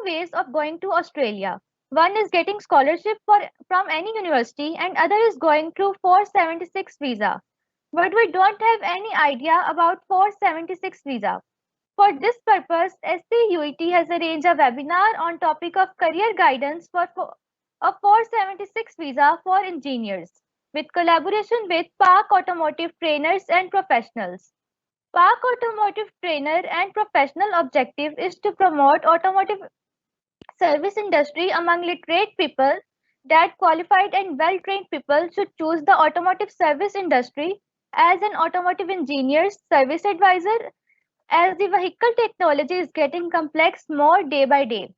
ways of going to Australia. One is getting scholarship from any university and other is going through 476 visa. But we don't have any idea about 476 visa. For this purpose, SCUET has arranged a webinar on topic of career guidance for a 476 visa for engineers with collaboration with Park Automotive Trainers and Professionals. Park Automotive Trainer and Professional objective is to promote automotive service industry among literate people that qualified and well-trained people should choose the automotive service industry as an automotive engineer's service advisor as the vehicle technology is getting complex more day by day.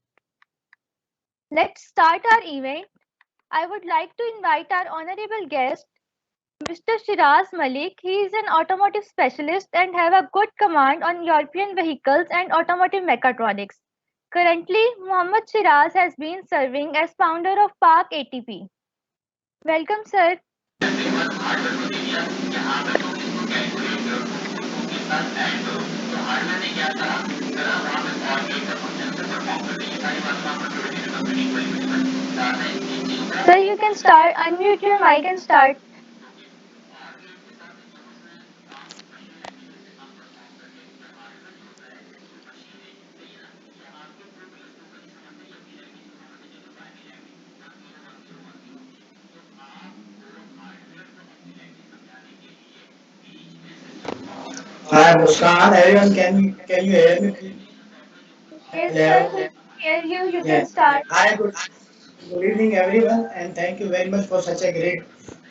Let's start our event. I would like to invite our honorable guest, Mr. Shiraz Malik. He is an automotive specialist and have a good command on European vehicles and automotive mechatronics. Currently, Muhammad Shiraz has been serving as founder of Park ATP. Welcome, sir. Sir, you can start, unmute your mic and start. Hi Muskan, everyone, can you hear me please? Yes, sir, Hello. we hear you. You can Yeah. start. Hi, good evening everyone, and thank you very much for such a great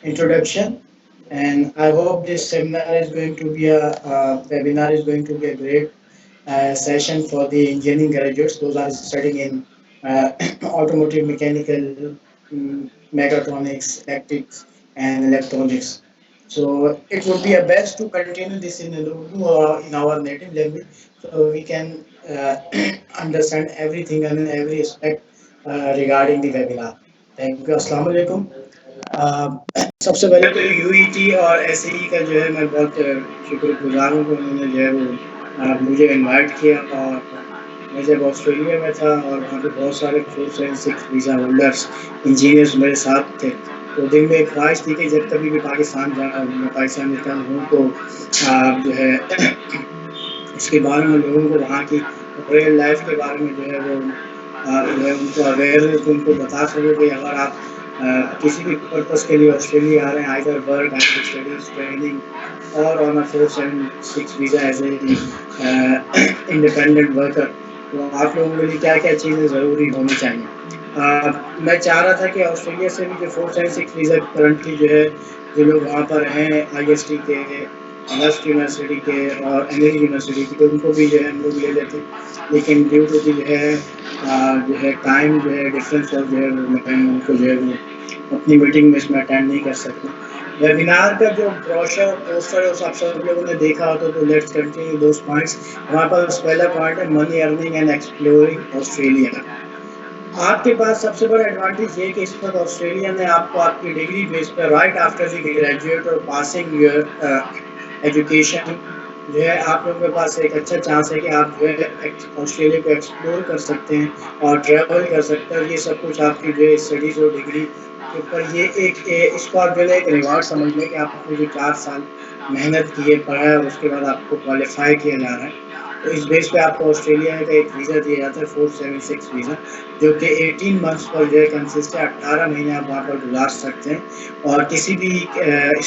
introduction. And I hope this seminar is going to be webinar is going to be a great session for the engineering graduates. Those are studying in uh, automotive, mechanical, mechatronics, electrics, and electronics. So it would be a best to continue this in Urdu or in our native language, so we can understand everything and every aspect regarding the webinar. Thank you. अस्सलाम वालेकुम. सबसे पहले तो UET और SE का जो है मैं बहुत शुक्रगुजार हूँ कि उन्होंने जो है वो मुझे इनवाइट किया। और मैं जब ऑस्ट्रेलिया में था और वहाँ पे बहुत सारे 476 वीज़ा होल्डर्स इंजीनियर्स मेरे साथ थे, तो दिल में एक ख्वाहिश थी कि जब कभी भी पाकिस्तान मैं पाकिस्तान में हूँ तो जो है उसके बारे में लोगों को वहाँ की रियल लाइफ के बारे में जो है वो जो है उनको अवेयरनेस उनको बता सको कि अगर आप किसी भी पर्पज़ के लिए ऑस्ट्रेलिया आ रहे हैं, either work, either studies, training और on a 476 visa as a independent worker, तो आप लोगों के लिए क्या क्या चीज़ें ज़रूरी होनी चाहिए। मैं चाह रहा था कि ऑस्ट्रेलिया से भी जो 476 वीज़ा करंटली जो है जो लोग वहाँ पर हैं IST के, वेस्ट यूनिवर्सिटी के और एनएल यूनिवर्सिटी की, तो उनको भी जो है हम लोग ले लेते, लेकिन ड्यू टू जो है टाइम जो है डिफरेंस और जो है मैं उनको जो है वो अपनी मीटिंग में इसमें अटेंड नहीं कर सकते। वेबिनार का जो ब्रोशर पोस्टर है उस आप सब लोगों ने देखा हो तो लेट्स कंटिन्यू दोस पॉइंट्स। हमारे पास पहला पॉइंट है money earning and exploring Australia. आपके पास सबसे बड़ा एडवांटेज ये कि इस वक्त ऑस्ट्रेलिया में आपको आपकी डिग्री बेस पर राइट आफ्टर द ग्रेजुएट और पासिंग योर एजुकेशन जो है आप लोगों के पास एक अच्छा चांस है कि आप जो है ऑस्ट्रेलिया को एक्सप्लोर कर सकते हैं और ट्रैवल कर सकते हैं। ये सब कुछ आपकी जो है स्टडीज और डिग्री के ऊपर ये इसको आप जो है एक रिवार्ड समझ लें कि आपने जो 4 साल मेहनत की है, पढ़ा है, उसके बाद आपको क्वालिफाई किया जा रहा है, तो इस बेस पे आपको ऑस्ट्रेलिया का एक वीज़ा दिया जाता है 476 वीज़ा, जो कि 18 मंथ्स पर जो है कंसिस्ट है। 18 महीने आप वहाँ पर गुजार सकते हैं और किसी भी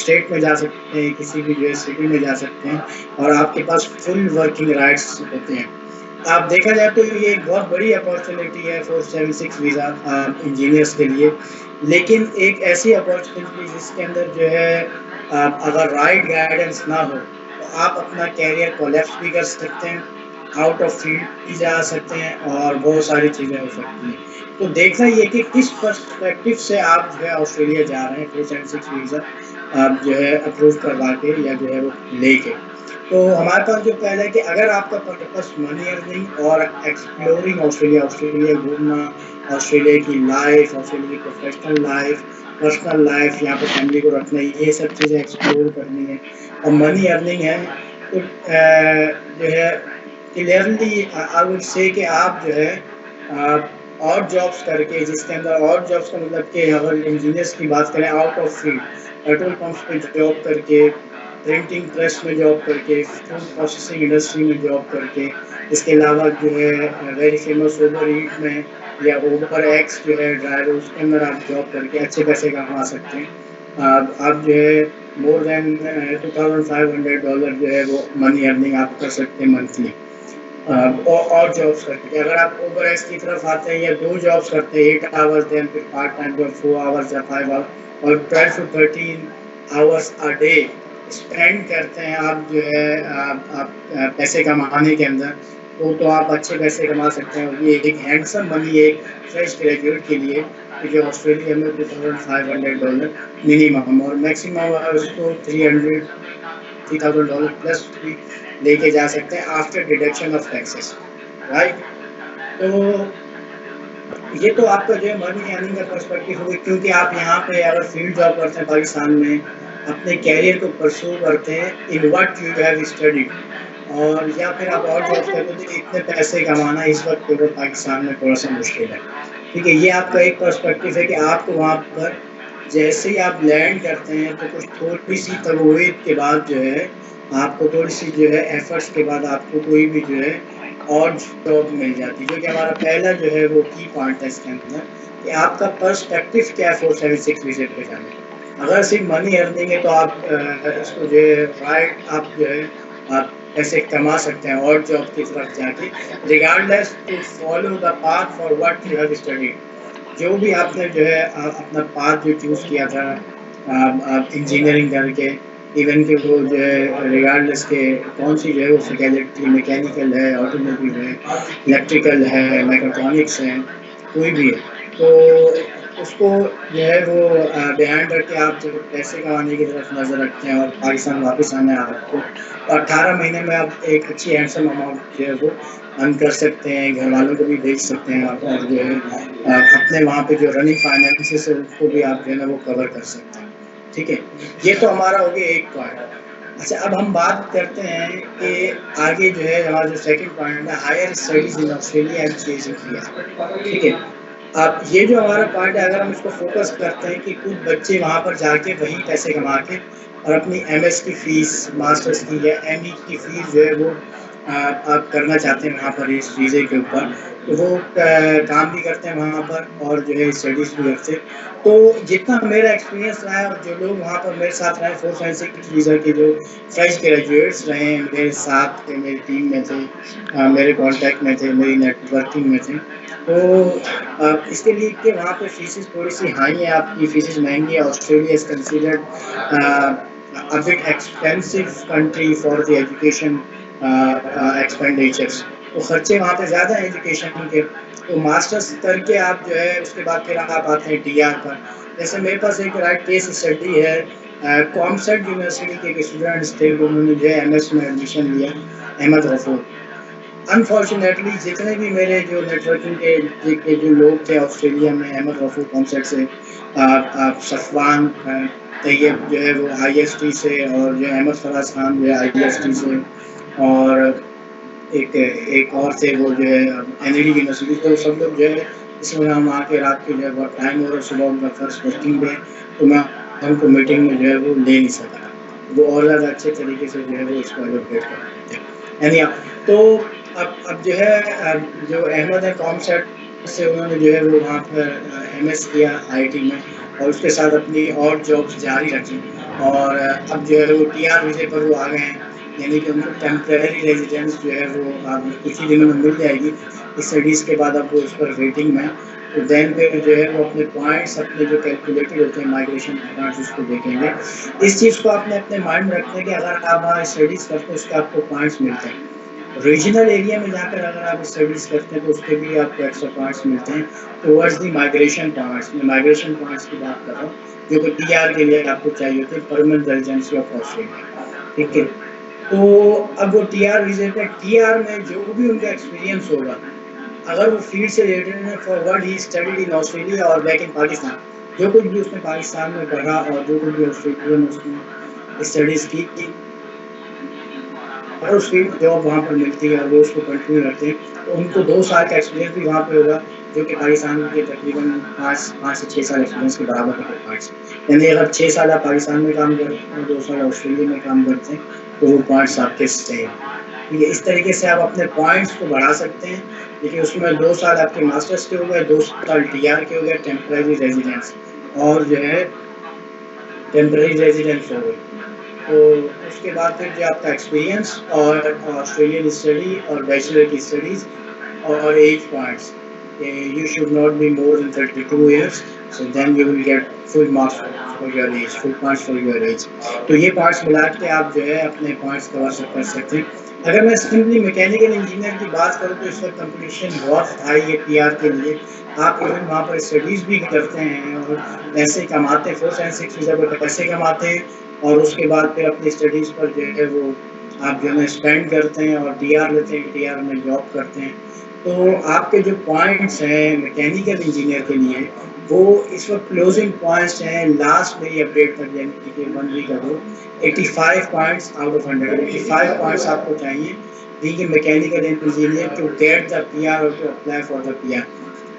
स्टेट में जा सकते हैं, किसी भी जो है सिटी में जा सकते हैं और आपके पास फुल वर्किंग राइट्स होते हैं। आप देखा जाए तो ये एक बहुत बड़ी अपॉर्चुनिटी है 476 वीज़ा इंजीनियर्स के लिए, लेकिन एक ऐसी अपॉर्चुनिटी जिसके अंदर जो है अगर राइट गाइडेंस ना हो तो आप अपना कैरियर कोलैप्स भी कर सकते हैं, आउट ऑफ फील्ड भी जा सकते हैं और बहुत सारी चीज़ें हो सकती हैं। तो देखना ये कि किस पर्सपेक्टिव से आप जो है ऑस्ट्रेलिया जा रहे हैं 476 वीज़ा आप जो है अप्रूव करवा के या जो है वो लेके। तो हमारे पास जो पहले है कि अगर आपका पर्पस मनी अर्निंग और एक्सप्लोरिंग ऑस्ट्रेलिया घूमना, ऑस्ट्रेलिया की लाइफ, ऑस्ट्रेलिया की प्रोफेशनल लाइफ, पर्सनल लाइफ, यहाँ पे फैमिली को रखना, ये सब चीज़ें एक्सप्लोर करनी है और मनी अर्निंग है, तो जो है क्लियरली आई वुड से कि आप जो है और जॉब्स करके, जिसके अंदर और जॉब्स का मतलब कि अगर इंजीनियर्स की बात करें out of field, petrol pumps पे जॉब करके, प्रिंटिंग प्रेस में जॉब करके, फूड प्रोसेसिंग इंडस्ट्री में जॉब करके, इसके अलावा जो है वेरी फेमस ओबर ईट में या ओबर एक्स जो है ड्राइवर, उसके अंदर आप जॉब करके अच्छे पैसे कमा सकते हैं। आप जो है मोर देन $2,500 जो है वो मनी अर्निंग आप कर सकते हैं मंथली। और जॉब्स करते हैं। अगर आप ओवर एज की तरफ आते हैं या दो जॉब्स करते हैं, 8 आवर्स देन फिर पार्ट टाइम जॉब 4 आवर्स या 5 आवर्स और 12 to 13 hours a day spend करते हैं आप जो है आप पैसे कमाने के अंदर, तो आप अच्छे पैसे कमा सकते हैं। और ये एक हैंडसम मनी एक फ्रेश ग्रेजुएट के लिए, जो ऑस्ट्रेलिया में $2,500 मिनिमम और मैक्सिमम उसको 300-3,000 प्लस भी लेके जा सकते हैं after deduction of taxes, right. तो ये तो आपका जो है मनी अर्निंग का पर्सपेक्टिव हो गया, क्योंकि आप यहाँ पे अगर फील्ड जॉब करते हैं पाकिस्तान में, अपने कैरियर को परस्यू करते हैं in what you have studied, और या फिर आप और जॉब करते हैं, तो इतने पैसे कमाना इस वक्त तो पाकिस्तान में थोड़ा सा मुश्किल है। ठीक है, ये आपका एक पर्सपेक्टिव है कि आपको वहाँ पर जैसे ही आप लैंड करते हैं तो कुछ थोड़ी सी तरबियत के बाद जो है आपको थोड़ी सी जो है एफर्ट्स के बाद आपको कोई भी जो है और जॉब मिल जाती है, जो कि हमारा पहला जो है वो की पॉइंट है इसके अंदर, कि आपका पर्सपेक्टिव क्या है 476 विजिट पे जाने का। अगर सिर्फ मनी अर्निंग है तो आप इसको जो है राइट आप जो है आप पैसे कमा सकते हैं और जॉब की तरफ जाके, regardless to follow the path for what you have studied. जो भी आपने जो है अपना पाथ जो चूज किया था आप इंजीनियरिंग करके, इवन कि वो जो है रिगार्डलेस के कौन सी जो है वो फैकल्टी मैकेनिकल है, ऑटोमोबाइल है, इलेक्ट्रिकल है, मैकेट्रॉनिक्स है, कोई भी है, तो उसको जो है वो बिहाइंड रख के आप जो पैसे कमाने की तरफ नज़र रखते हैं और पाकिस्तान वापस आना है आपको, तो 18 महीने में आप एक अच्छी हैंडसम अमाउंट जो है वो अर्न कर सकते हैं, घर वालों को भी भेज सकते हैं आप, और जो है अपने वहाँ पे जो रनिंग फाइनेंसेस है उसको भी आप जो है ना वो कवर कर सकते हैं। ठीक है, ये तो हमारा हो गया एक पॉइंट। अच्छा, अब हम बात करते हैं कि आगे जो है हमारा जो सेकंड पॉइंट है, higher studies in Australia and chasing PR. ठीक है, अब ये जो हमारा पॉइंट है, अगर हम इसको फोकस करते हैं कि कुछ बच्चे वहाँ पर जाके वही पैसे कमा के और अपनी एमएस की फीस, मास्टर्स की या एमई की फीस जो है वो आप करना चाहते हैं वहाँ पर इस वीज़े के ऊपर, तो वो काम भी करते हैं वहाँ पर और जो है स्टडीज़ भी करते हैं। तो जितना मेरा एक्सपीरियंस रहा है और जो लोग वहाँ पर मेरे साथ रहे 476 वीज़ा के जो फ्रेश ग्रेजुएट्स रहे मेरे साथ थे, मेरी टीम में थे, मेरे कॉन्टैक्ट में थे, मेरी नेटवर्किंग में थे, तो इसके लिए कि वहाँ पे फीसेस थोड़ी सी हाई है, आपकी फीसेस महंगी है। Australia is considered a bit expensive country for the education expenditures, तो खर्चे वहाँ पे ज़्यादा है एजुकेशन के। तो मास्टर्स करके आप जो है उसके बाद फिर आप आते हैं टीआर पर। जैसे मेरे पास एक राइट केस स्टडी है, कॉमसेट यूनिवर्सिटी के एक स्टूडेंट्स थे, उन्होंने जो है एमएस में एडमिशन लिया, अहमद गफूर। अनफॉर्चुनेटली जितने भी मेरे जो नेटवर्किंग के जो लोग थे ऑस्ट्रेलिया में अहमद गफूर कॉन्सेप्ट से, सफवान तैयब जो है वो आईएसटी से, और जो अहमद फराज खान जो है आईएसटी से, और एक एक और थे वो जो है एनईडी यूनिवर्सिटी, तो सब लोग जो है इसमें हम आके रात के जो है बहुत टाइम हो रहा, सुबह उनका फर्स्ट वर्किंग डे, तो मैं उनको मीटिंग में जो है वो ले नहीं सका, वो और ज़्यादा अच्छे तरीके से जो है वो इसको एलोकेट कर रहे थे। यानी तो अब जो है जो अहमद है कॉमसेट से, उन्होंने जो है वो वहाँ पर एमएस किया आईटी में, और उसके साथ अपनी और जॉब्स जारी रखी, और अब जो है वो टीआर वीज़े पर वो आ गए हैं, यानी कि उनको टेम्परेरी रेजिडेंस जो है वो अब कुछ ही दिनों में मिल जाएगी। स्टडीज़ के बाद अब वो उस पर वेटिंग में, तो देन पे जो है वो अपने पॉइंट्स अपने जो कैलकुलेटेड होते हैं माइग्रेशन पॉइंट्स उसको देखेंगे। इस चीज़ को आपने अपने माइंड में रखना है कि अगर आप वहाँ स्टडीज़ करते हैं उसके आपको पॉइंट्स मिलते हैं, रीजनल एरिया में जाकर अगर आप स्टडीज़ करते हैं तो उसके भी आपको एक्स्ट्रा पॉइंट्स मिलते हैं टुवर्ड्स दी माइग्रेशन पॉइंट्स। मैं माइग्रेशन पॉइंट्स की बात कर रहा हूँ, जो कि टीआर के लिए आपको चाहिए होते हैं, परमानेंट रेजिडेंसी ऑफ ऑस्ट्रेलिया। ठीक है, तो अब वो टीआर वीज़े पे, टीआर में जो भी उनका एक्सपीरियंस होगा, अगर वो फील्ड से रिलेटेड है for what he studied in Australia और बैक इन पाकिस्तान, जो कुछ भी उसने पाकिस्तान में पढ़ा और जो कुछ भी ऑस्ट्रेलिया में उसने स्टडीज़ की, अगर उसकी जॉब वहाँ पर मिलती है और वो उसको कंटिन्यू करते हैं तो उनको 2 साल का एक्सपीरियंस भी वहाँ पे होगा, जो कि पाकिस्तान के तकरीबन 5 से 6 साल एक्सपीरियंस के बराबर होते हैं पॉइंट्स। यानी अगर 6 साल आप पाकिस्तान में काम करते हैं, 2 साल ऑस्ट्रेलिया में काम करते हैं, तो वो पॉइंट्स आपके सेम। ठीक है, इस तरीके से आप अपने पॉइंट्स को बढ़ा सकते हैं। देखिए उसमें 2 साल आपके मास्टर्स के हो गए, 2 साल टीआर के हो गए, टेम्पररी रेजिडेंस, और जो है टेम्पररी रेजिडेंस हो गई। तो उसके बाद फिर जो आपका एक्सपीरियंस और ऑस्ट्रेलियन स्टडी और बैचलर की स्टडीज और as points, you should not be more than 32 years, so then you will get full marks for your age, full points for your age. तो ये पॉइंट्स मिला के आप जो है अपने पॉइंट्स कवर कर सकते हैं। अगर मैं सिंपली मैकेनिकल इंजीनियर की बात करूँ तो इस वक्त कंपटीशन बहुत हाई है पीआर के लिए। आप इवन वहाँ पर स्टडीज भी करते हैं और पैसे कमाते हैं, 476 वीज़ा पर पैसे कमाते हैं, और उसके बाद फिर अपनी स्टडीज़ पर जो है वो आप जो है स्पेंड करते हैं और टीआर लेते हैं, टीआर में जॉब करते हैं। तो आपके जो पॉइंट्स हैं मैकेनिकल इंजीनियर के लिए, वो इस वक्त क्लोजिंग पॉइंट्स हैं लास्ट मेरी अपडेट तक, यानी कि 1 week ago, 85 points out of 100। 85 points आपको चाहिए being a mechanical engineer to get the PR और to apply for the PR.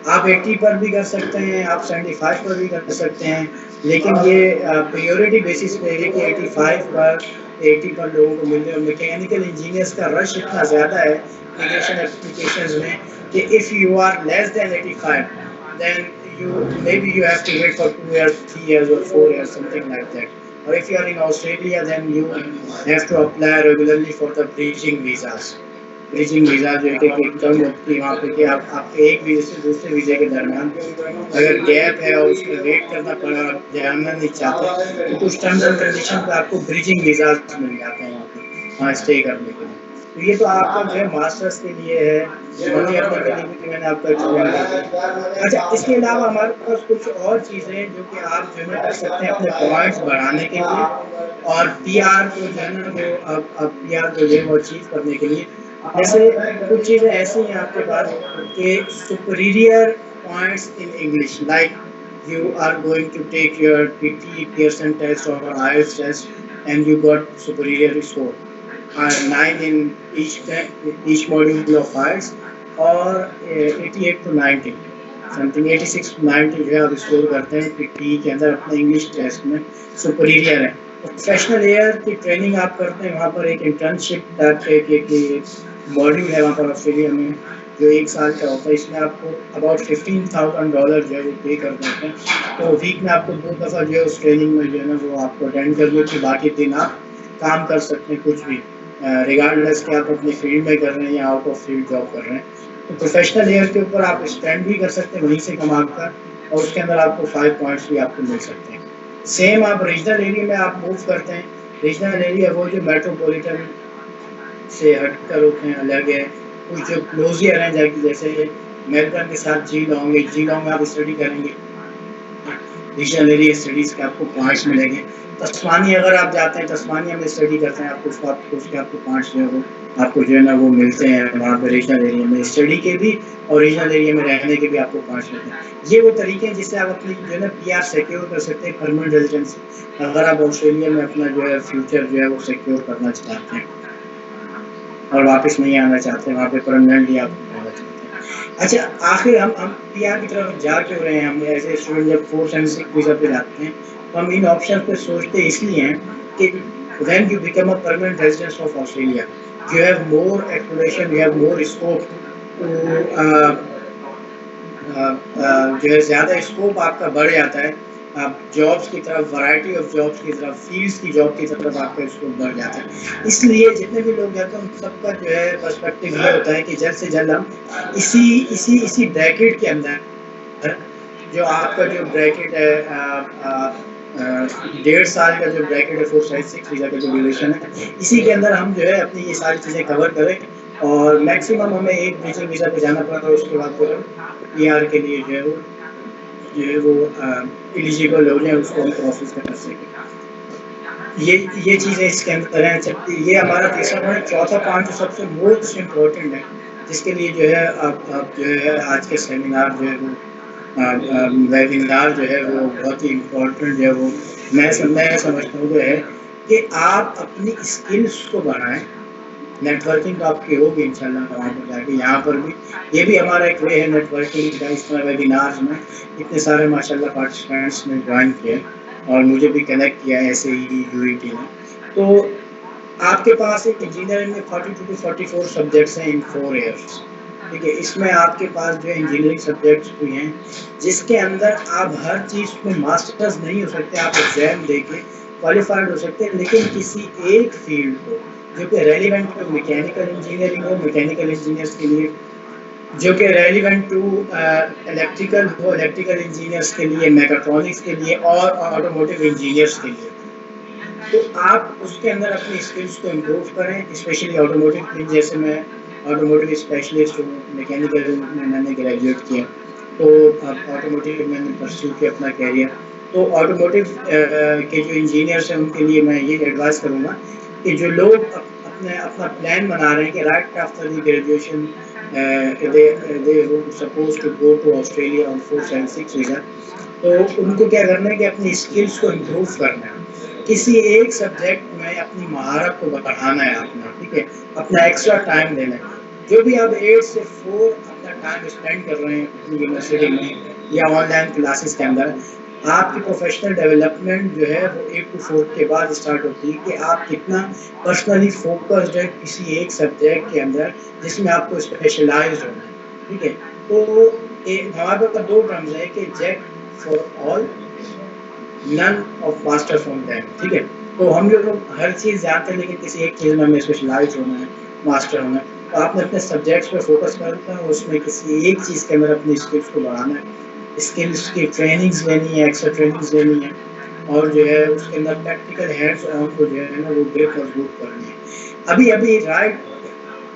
आप 80 पर भी कर सकते हैं, आप 75 पर भी कर सकते हैं, लेकिन ये प्रायोरिटी बेसिस पे है कि 85 पर 80 पर लोगों को मिल रहे। और मैकेनिकल इंजीनियर्स का रश इतना ज़्यादा है इमिग्रेशन एप्लीकेशंस में कि if you are less than 85, then maybe you have to wait for 2 years, 3 years or 4 years, something like that. Or if you are in Australia, then you have to apply regularly for the bridging visas. Bridging visa जो है कि एक term होती है वहाँ पे कि आप आपके एक वीज़े से दूसरे वीज़े के दरमियान अगर गैप है और उसमें वेट करना पड़ा और जानना नहीं चाहते, तो कुछ टर्म्स एंड कंडीशन पे आपको ब्रिजिंग वीज़ा मिल जाते हैं वहाँ पे, वहाँ स्टे करने के लिए। तो ये तो आपका जो है मास्टर्स के लिए है, मनी अर्निंग के लिए भी मैंने आपको एक्सप्लेन किया। अच्छा, इसके अलावा हमारे पास कुछ और चीज़ें हैं जो कि आप जो है कर सकते हैं अपने पॉइंट्स बढ़ाने के लिए और पीआर को जो है ना वो अब पीआर को जो है वो अचीव करने के लिए। जैसे कुछ चीज़ें ऐसी हैं आपके पास कि superior points in English, like you are going to take your PT Pearson test or IELTS test and you got superior score, 9 in each module of IELTS, or 88 to 90 something, 86 to 90 जो है आप score करते हैं PT के अंदर अपने English test में, superior है। प्रोफेशनल ईयर की ट्रेनिंग आप करते हैं, वहाँ पर एक इंटर्नशिप टाइप के मॉड्यूल है वहाँ पर ऑस्ट्रेलिया में जो 1 साल का होता है। इसमें आपको अबाउट $15,000 जो है वो पे कर देते हैं। तो वीक में आपको 2 दफ़ा जो है उस ट्रेनिंग में जो है ना वो आपको अटेंड करनी होती है, बाकी दिन आप काम कर सकते हैं कुछ भी, रिगार्डलेस कि आप अपनी फील्ड में कर रहे हैं या आउट ऑफ फील्ड जॉब कर रहे हैं। तो प्रोफेशनल ईयर के ऊपर आप स्पेंड भी कर सकते हैं वहीं से कमा कर, और उसके अंदर आपको 5 पॉइंट्स भी आपको मिल सकते हैं। सेम आप रीजनल एरिया में आप मूव करते हैं, रीजनल एरिया वो जो मेट्रोपॉलिटन से हटकर होते हैं, अलग है। कुछ जो क्लोजियर हैं जैसे मेलबर्न के साथ जी लॉन्ग में आप स्टडी करेंगे, रीजनल एरिया स्टडीज़ के आपको पॉइंट्स मिलेंगे। तस्मानिया अगर आप जाते हैं, तस्मानिया में स्टडी करते हैं, आपको उसके आपको पॉइंट्स जो है वो आपको जो है ना वो मिलते हैं वहाँ पर रीजनल एरिया में स्टडी के भी और रीजनल एरिया में रहने के भी आपको पॉइंट्स मिलते हैं। ये वो तरीके हैं जिससे आप अपनी जो है ना पीआर सिक्योर कर सकते हैं, परमानेंट रेजिडेंसी, अगर आप ऑस्ट्रेलिया में अपना जो है फ्यूचर जो है वो सिक्योर करना चाहते हैं और वापस नहीं आना चाहते, वहाँ पे परमानेंटली आप रहना चाहते हैं। अच्छा, आखिर हम पीआर की तरफ जा क्यों रहे हैं? हम ऐसे स्टूडेंट जब 476 वीज़ा पे जाते हैं तो हम इन ऑप्शन पे सोचते इसलिए हैं कि when you become a permanent resident of Australia, you have more exploration, you have more scope to जो है ज़्यादा स्कोप आपका बढ़ जाता है, आप जॉब्स की तरफ, वैरायटी ऑफ जॉब्स की तरफ, फील्ड्स की जॉब की तरफ आपका स्कोप बढ़ जाता है। इसलिए जितने भी लोग जाते हैं उन सबका जो है पर्सपेक्टिव ये होता है कि जल्द से जल्द हम इसी ब्रैकेट के अंदर, जो आपका जो ब्रैकेट है 1.5 साल का जो ब्रैकेट है, 476 वीज़ा का जो ड्यूरेशन है, इसी के अंदर हम जो है अपनी ये सारी चीज़ें कवर करें और मैक्सिमम हमें एक ब्रिजिंग वीज़ा पे जाना पड़ता है, उसके बाद फिर पीआर के लिए जो है वो एलिजिबल हो जाए, उसको हम प्रोसेस कर सकें। ये चीज़ें इसके अंदर हैं। ये हमारा तीसरा पॉइंट। चौथा पॉइंट जो सबसे मोस्ट इम्पोर्टेंट है, जिसके लिए जो है आप जो है आज के सेमिनार जो है वो वेबिनार जो है वो बहुत ही इम्पोर्टेंट जो है वो मैं समझता हूँ जो है कि आप अपनी स्किल्स को बढ़ाएं नेटवर्किंग तो आपकी होगी इंशाल्लाह वहाँ पर जाके। यहाँ पर भी ये भी हमारा एक वे है नेटवर्किंग का। इस तरह वेबिनार्स में इतने सारे माशाल्लाह पार्टिसिपेंट्स ने ज्वाइन किया और मुझे भी कनेक्ट किया ऐसे ही यूईटी ने। तो आपके पास एक इंजीनियरिंग में 42 टू 44 सब्जेक्ट्स हैं इन 4 ईयर्स। ठीक है, इसमें आपके पास जो इंजीनियरिंग सब्जेक्ट्स भी हैं जिसके अंदर आप हर चीज़ में मास्टर्स नहीं हो सकते, आप एग्जाम देके क्वालिफाइड हो सकते हैं, लेकिन किसी एक फील्ड को जो कि रेलिवेंट हो, मैकेनिकल इंजीनियरिंग हो मैकेनिकल इंजीनियर्स के लिए, जो कि रेलिवेंट टू इलेक्ट्रिकल हो इलेक्ट्रिकल इंजीनियर्स के लिए, मैकाट्रॉनिक्स के लिए और ऑटोमोटिव इंजीनियर्स के लिए। तो आप उसके अंदर अपनी स्किल्स को इम्प्रूव करें, स्पेशली ऑटोमोटिव में। जैसे मैं ऑटोमोटिव स्पेशलिस्ट हूँ, मैकेनिकल में मैंने ग्रेजुएट किया, तो अब ऑटोमोटिव मैंने परस्यू किया अपना कैरियर। तो ऑटोमोटिव के जो इंजीनियर्स हैं उनके लिए मैं ये एडवाइस करूँगा कि जो लोग अपने अपना प्लान बना रहे हैं कि right after the graduation they suppose to go to Australia on 476 visa, तो उनको क्या करना है कि अपनी स्किल्स को इम्प्रूव करना है, किसी एक सब्जेक्ट में अपनी महारत को बढ़ाना है अपना। ठीक है, अपना एक्स्ट्रा टाइम देना है। जो भी आप 8 से 4 अपना टाइम स्पेंड कर रहे हैं अपनी यूनिवर्सिटी में या ऑनलाइन क्लासेस के अंदर, आपकी प्रोफेशनल डेवलपमेंट जो है वो 8 टू 4 के बाद स्टार्ट होती है कि आप कितना पर्सनली फोकस्ड है किसी एक सब्जेक्ट के अंदर जिसमें आपको स्पेशलाइज होना है। ठीक है, तो हमारे पास 2 टर्म्स है कि jack for all, none of master from them. ठीक है, तो हम लोग हर चीज़ जानते हैं लेकिन किसी एक चीज़ में हमें स्पेशलाइज होना है, मास्टर होना है। तो आपने अपने सब्जेक्ट्स पे फोकस करना है, उसमें किसी एक चीज़ के अंदर अपनी स्किल्स को बढ़ाना है, स्किल्स की ट्रेनिंग्स लेनी है, एक्स्ट्रा ट्रेनिंग्स लेनी है, और जो है उसके अंदर प्रैक्टिकल हैंड्स ऑन को जो है ना वो ग्रिप मजबूत करनी है। अभी अभी राइट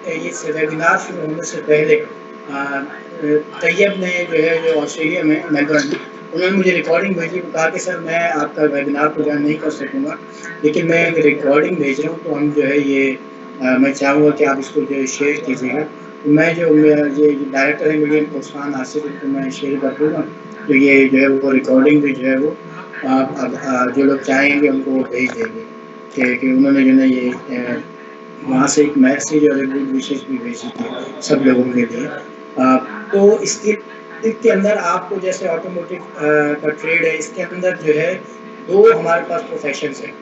ये वेबिनार शुरू होने से पहले तैयब ने जो है जो ऑस्ट्रेलिया में मेलबर्न में, उन्होंने मुझे रिकॉर्डिंग भेजी, कहा कि सर मैं आपका वेबिनार को ज्वाइन नहीं कर सकूँगा लेकिन मैं एक रिकॉर्डिंग भेज रहा हूँ, तो हम जो है ये मैं चाहूँगा कि आप इसको जो है शेयर कीजिएगा। तो मैं जो ये डायरेक्टर है मीडियम उस्मान आसिफ, को मैं शेयर कर दूँगा। तो ये जो है वो रिकॉर्डिंग भी जो है वो अब जो लोग चाहेंगे उनको वो भेज देंगे कि उन्होंने जो है ये वहाँ से एक मैसेज और एक गुड विशेष भी भेजी थी सब लोगों के लिए। तो इसके के अंदर आपको जैसे ऑटोमोटिव का ट्रेड है, इसके अंदर जो है 2 हमारे पास प्रोफेशंस हैं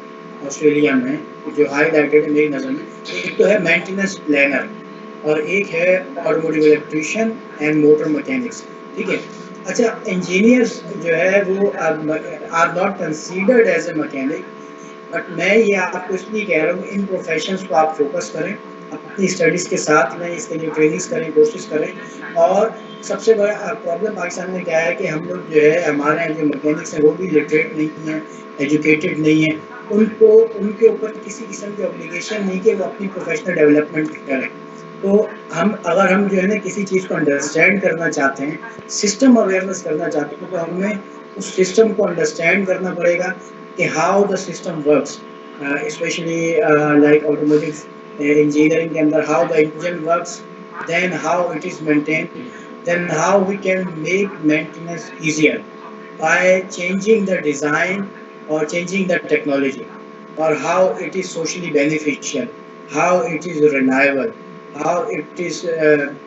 ऑस्ट्रेलिया में जो हाईलाइटेड है मेरी नज़र में। एक तो है मेंटेनेंस प्लानर और एक है automotive electrician and motor mechanics. ठीक है, अच्छा, इंजीनियर्स जो है वो are not considered as a mechanic, but मैं ये आपको इसलिए कह रहा हूँ इन प्रोफेशंस को आप फोकस करें, अपनी स्टडीज़ के साथ में इसके लिए ट्रेनिंग्स करें, कोशिश करें। और सबसे बड़ा प्रॉब्लम पाकिस्तान में क्या है कि हम लोग जो है हमारे यहाँ जो मैकेनिक्स हैं वो भी लिटरेट नहीं हैं, एजुकेटेड नहीं है, उनको उनके ऊपर किसी किस्म की ऑब्लिगेशन नहीं कि वो अपनी प्रोफेशनल डेवलपमेंट करें। तो हम जो है ना किसी चीज़ को अंडरस्टैंड करना चाहते हैं, सिस्टम अवेयरनेस करना चाहते हैं, तो हमें उस सिस्टम को अंडरस्टैंड करना पड़ेगा कि how the system works, specially like automotive engineering के अंदर how the engine works, then how it is maintained, then how we can make maintenance easier by changing the design or changing the technology, or how it is socially beneficial, how it is reliable, how it is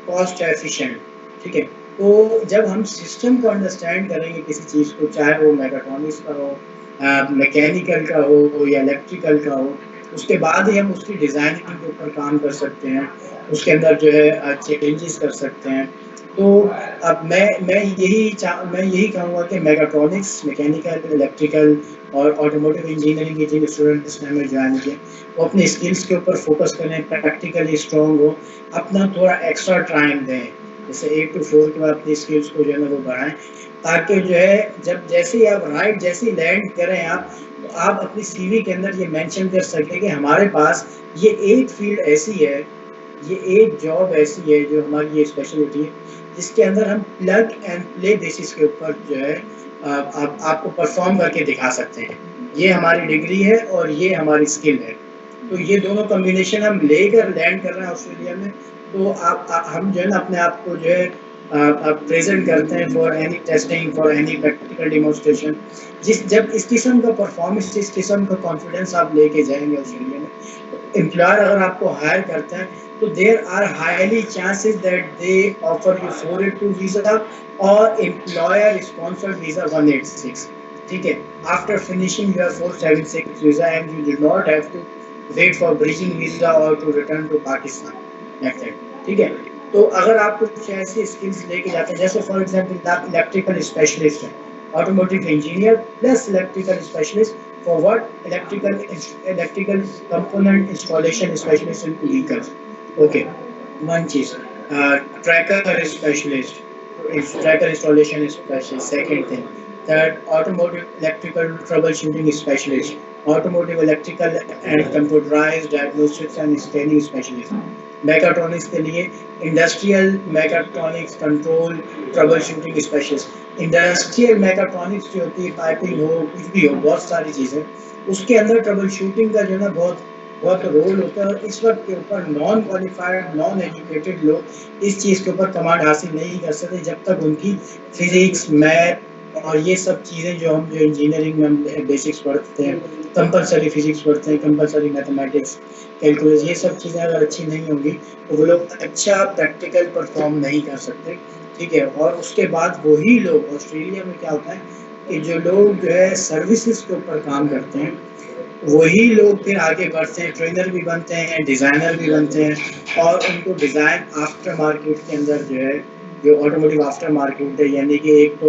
cost efficient। ठीक है, तो जब हम system को understand करेंगे किसी चीज़ को, चाहे वो मैकाट्रॉनिक्स का हो, मैकेनिकल का हो या इलेक्ट्रिकल का हो, उसके बाद ही हम उसकी डिज़ाइनिंग के ऊपर काम कर सकते हैं, उसके अंदर जो है चेंजेस कर सकते हैं। तो अब मैं यही कहूँगा कि मैकाट्रॉनिक्स, मैकेनिकल, इलेक्ट्रिकल और ऑटोमोटिव इंजीनियरिंग के जिन स्टूडेंट्स ने हमें ज्वाइन किया वो अपनी स्किल्स के ऊपर फोकस करें, प्रैक्टिकली स्ट्रॉन्ग हो, अपना थोड़ा एक्स्ट्रा टाइम दें, जैसे 8 टू 4 के बाद अपनी स्किल्स को जो है ना वो बढ़ाएं, ताकि जो है जब जैसे ही आप जैसे ही लैंड करें आप, तो आप अपनी सीवी के अंदर ये मेंशन कर सकें कि हमारे पास ये एक फील्ड ऐसी है, ये एक जॉब ऐसी है जो हमारी ये स्पेशलिटी है, जिसके अंदर हम प्लग एंड प्ले बेसिस के ऊपर जो है आपको परफॉर्म करके दिखा सकते हैं। ये हमारी डिग्री है और ये हमारी स्किल है। तो ये दोनों कॉम्बिनेशन हम लेकर लैंड कर रहे हैं ऑस्ट्रेलिया में। तो हम जो है ना अपने आप को जो है आप प्रेजेंट करते हैं for any testing, for any practical demonstration. जिस जब इस किस्म का परफॉर्मेंस, इस किस्म का कॉन्फिडेंस आप लेके जाएंगे ऑस्ट्रेलिया में, तो एम्प्लॉयर अगर आपको हायर करता है तो there are highly chances that they offer you 482 visa और एम्प्लॉयर स्पॉन्सर्ड वीजा 186। ठीक है, after finishing your 476 visa and you do not have to wait for bridging visa और टू रिटर्न टू पाकिस्तान। ठीक है, तो अगर आप कुछ ऐसी स्किल्स लेके जाते हैं, जैसे फॉर एग्जांपल इलेक्ट्रिकल स्पेशलिस्ट है, automotive engineer plus electrical specialist for what, electrical component installation specialist in vehicles. Okay, one चीज, tracker specialist, tracker installation specialist, second thing, third automotive electrical troubleshooting specialist, automotive electrical and computerised diagnostics and scanning specialist, mechatronics के लिए industrial mechatronics control troubleshooting specialist. Industrial mechatronics जो होती है, piping हो, कुछ भी हो, बहुत सारी चीज़ें, उसके अंदर ट्रबल शूटिंग का जो है ना बहुत बहुत रोल होता है। और इस वक्त के ऊपर नॉन क्वालिफाइड, नॉन एजुकेटेड लोग इस चीज़ के ऊपर कमांड हासिल नहीं कर सकते जब तक उनकी फिजिक्स, मैथ और ये सब चीज़ें जो हम जो इंजीनियरिंग में हम बेसिक्स पढ़ते हैं, कंपलसरी फिजिक्स पढ़ते हैं, कंपलसरी मैथमेटिक्स, कैलकुलस, ये सब चीज़ें अगर अच्छी नहीं होंगी तो वो लोग अच्छा प्रैक्टिकल परफॉर्म नहीं कर सकते। ठीक है, और उसके बाद वही लोग, ऑस्ट्रेलिया में क्या होता है कि जो लोग जो है सर्विसेज के ऊपर काम करते हैं, वही लोग फिर आगे बढ़ते हैं, ट्रेनर भी बनते हैं, डिज़ाइनर भी बनते हैं, और उनको डिज़ाइन आफ्टर मार्केट के अंदर जो है, जो ऑटोमोटिव आफ्टर मार्केट है, यानी कि एक तो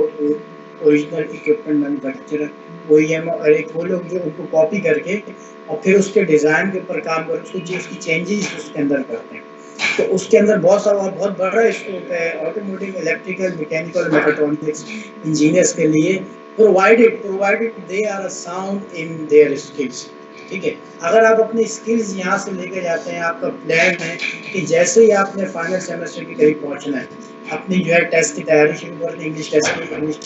ओरिजिनल इक्विपमेंट मैन्युफैक्चरर OEM, और एक वो लोग जो उनको कॉपी करके और फिर उसके डिज़ाइन के ऊपर काम कर उसको जो उसकी चेंजेस उसके अंदर करते हैं। तो उसके अंदर बहुत सारा बहुत बड़ा स्कोप है automotive, electrical, mechanical, mechatronics engineers के लिए, provided they are sound in their skills. ठीक है, अगर आप अपनी स्किल्स यहाँ से लेकर जाते हैं, आपका प्लान है कि जैसे ही आपने फाइनल सेमेस्टर के करीब पहुँचना है, अपनी जो है टेस्ट की तैयारी शुरू करनी है, इंग्लिश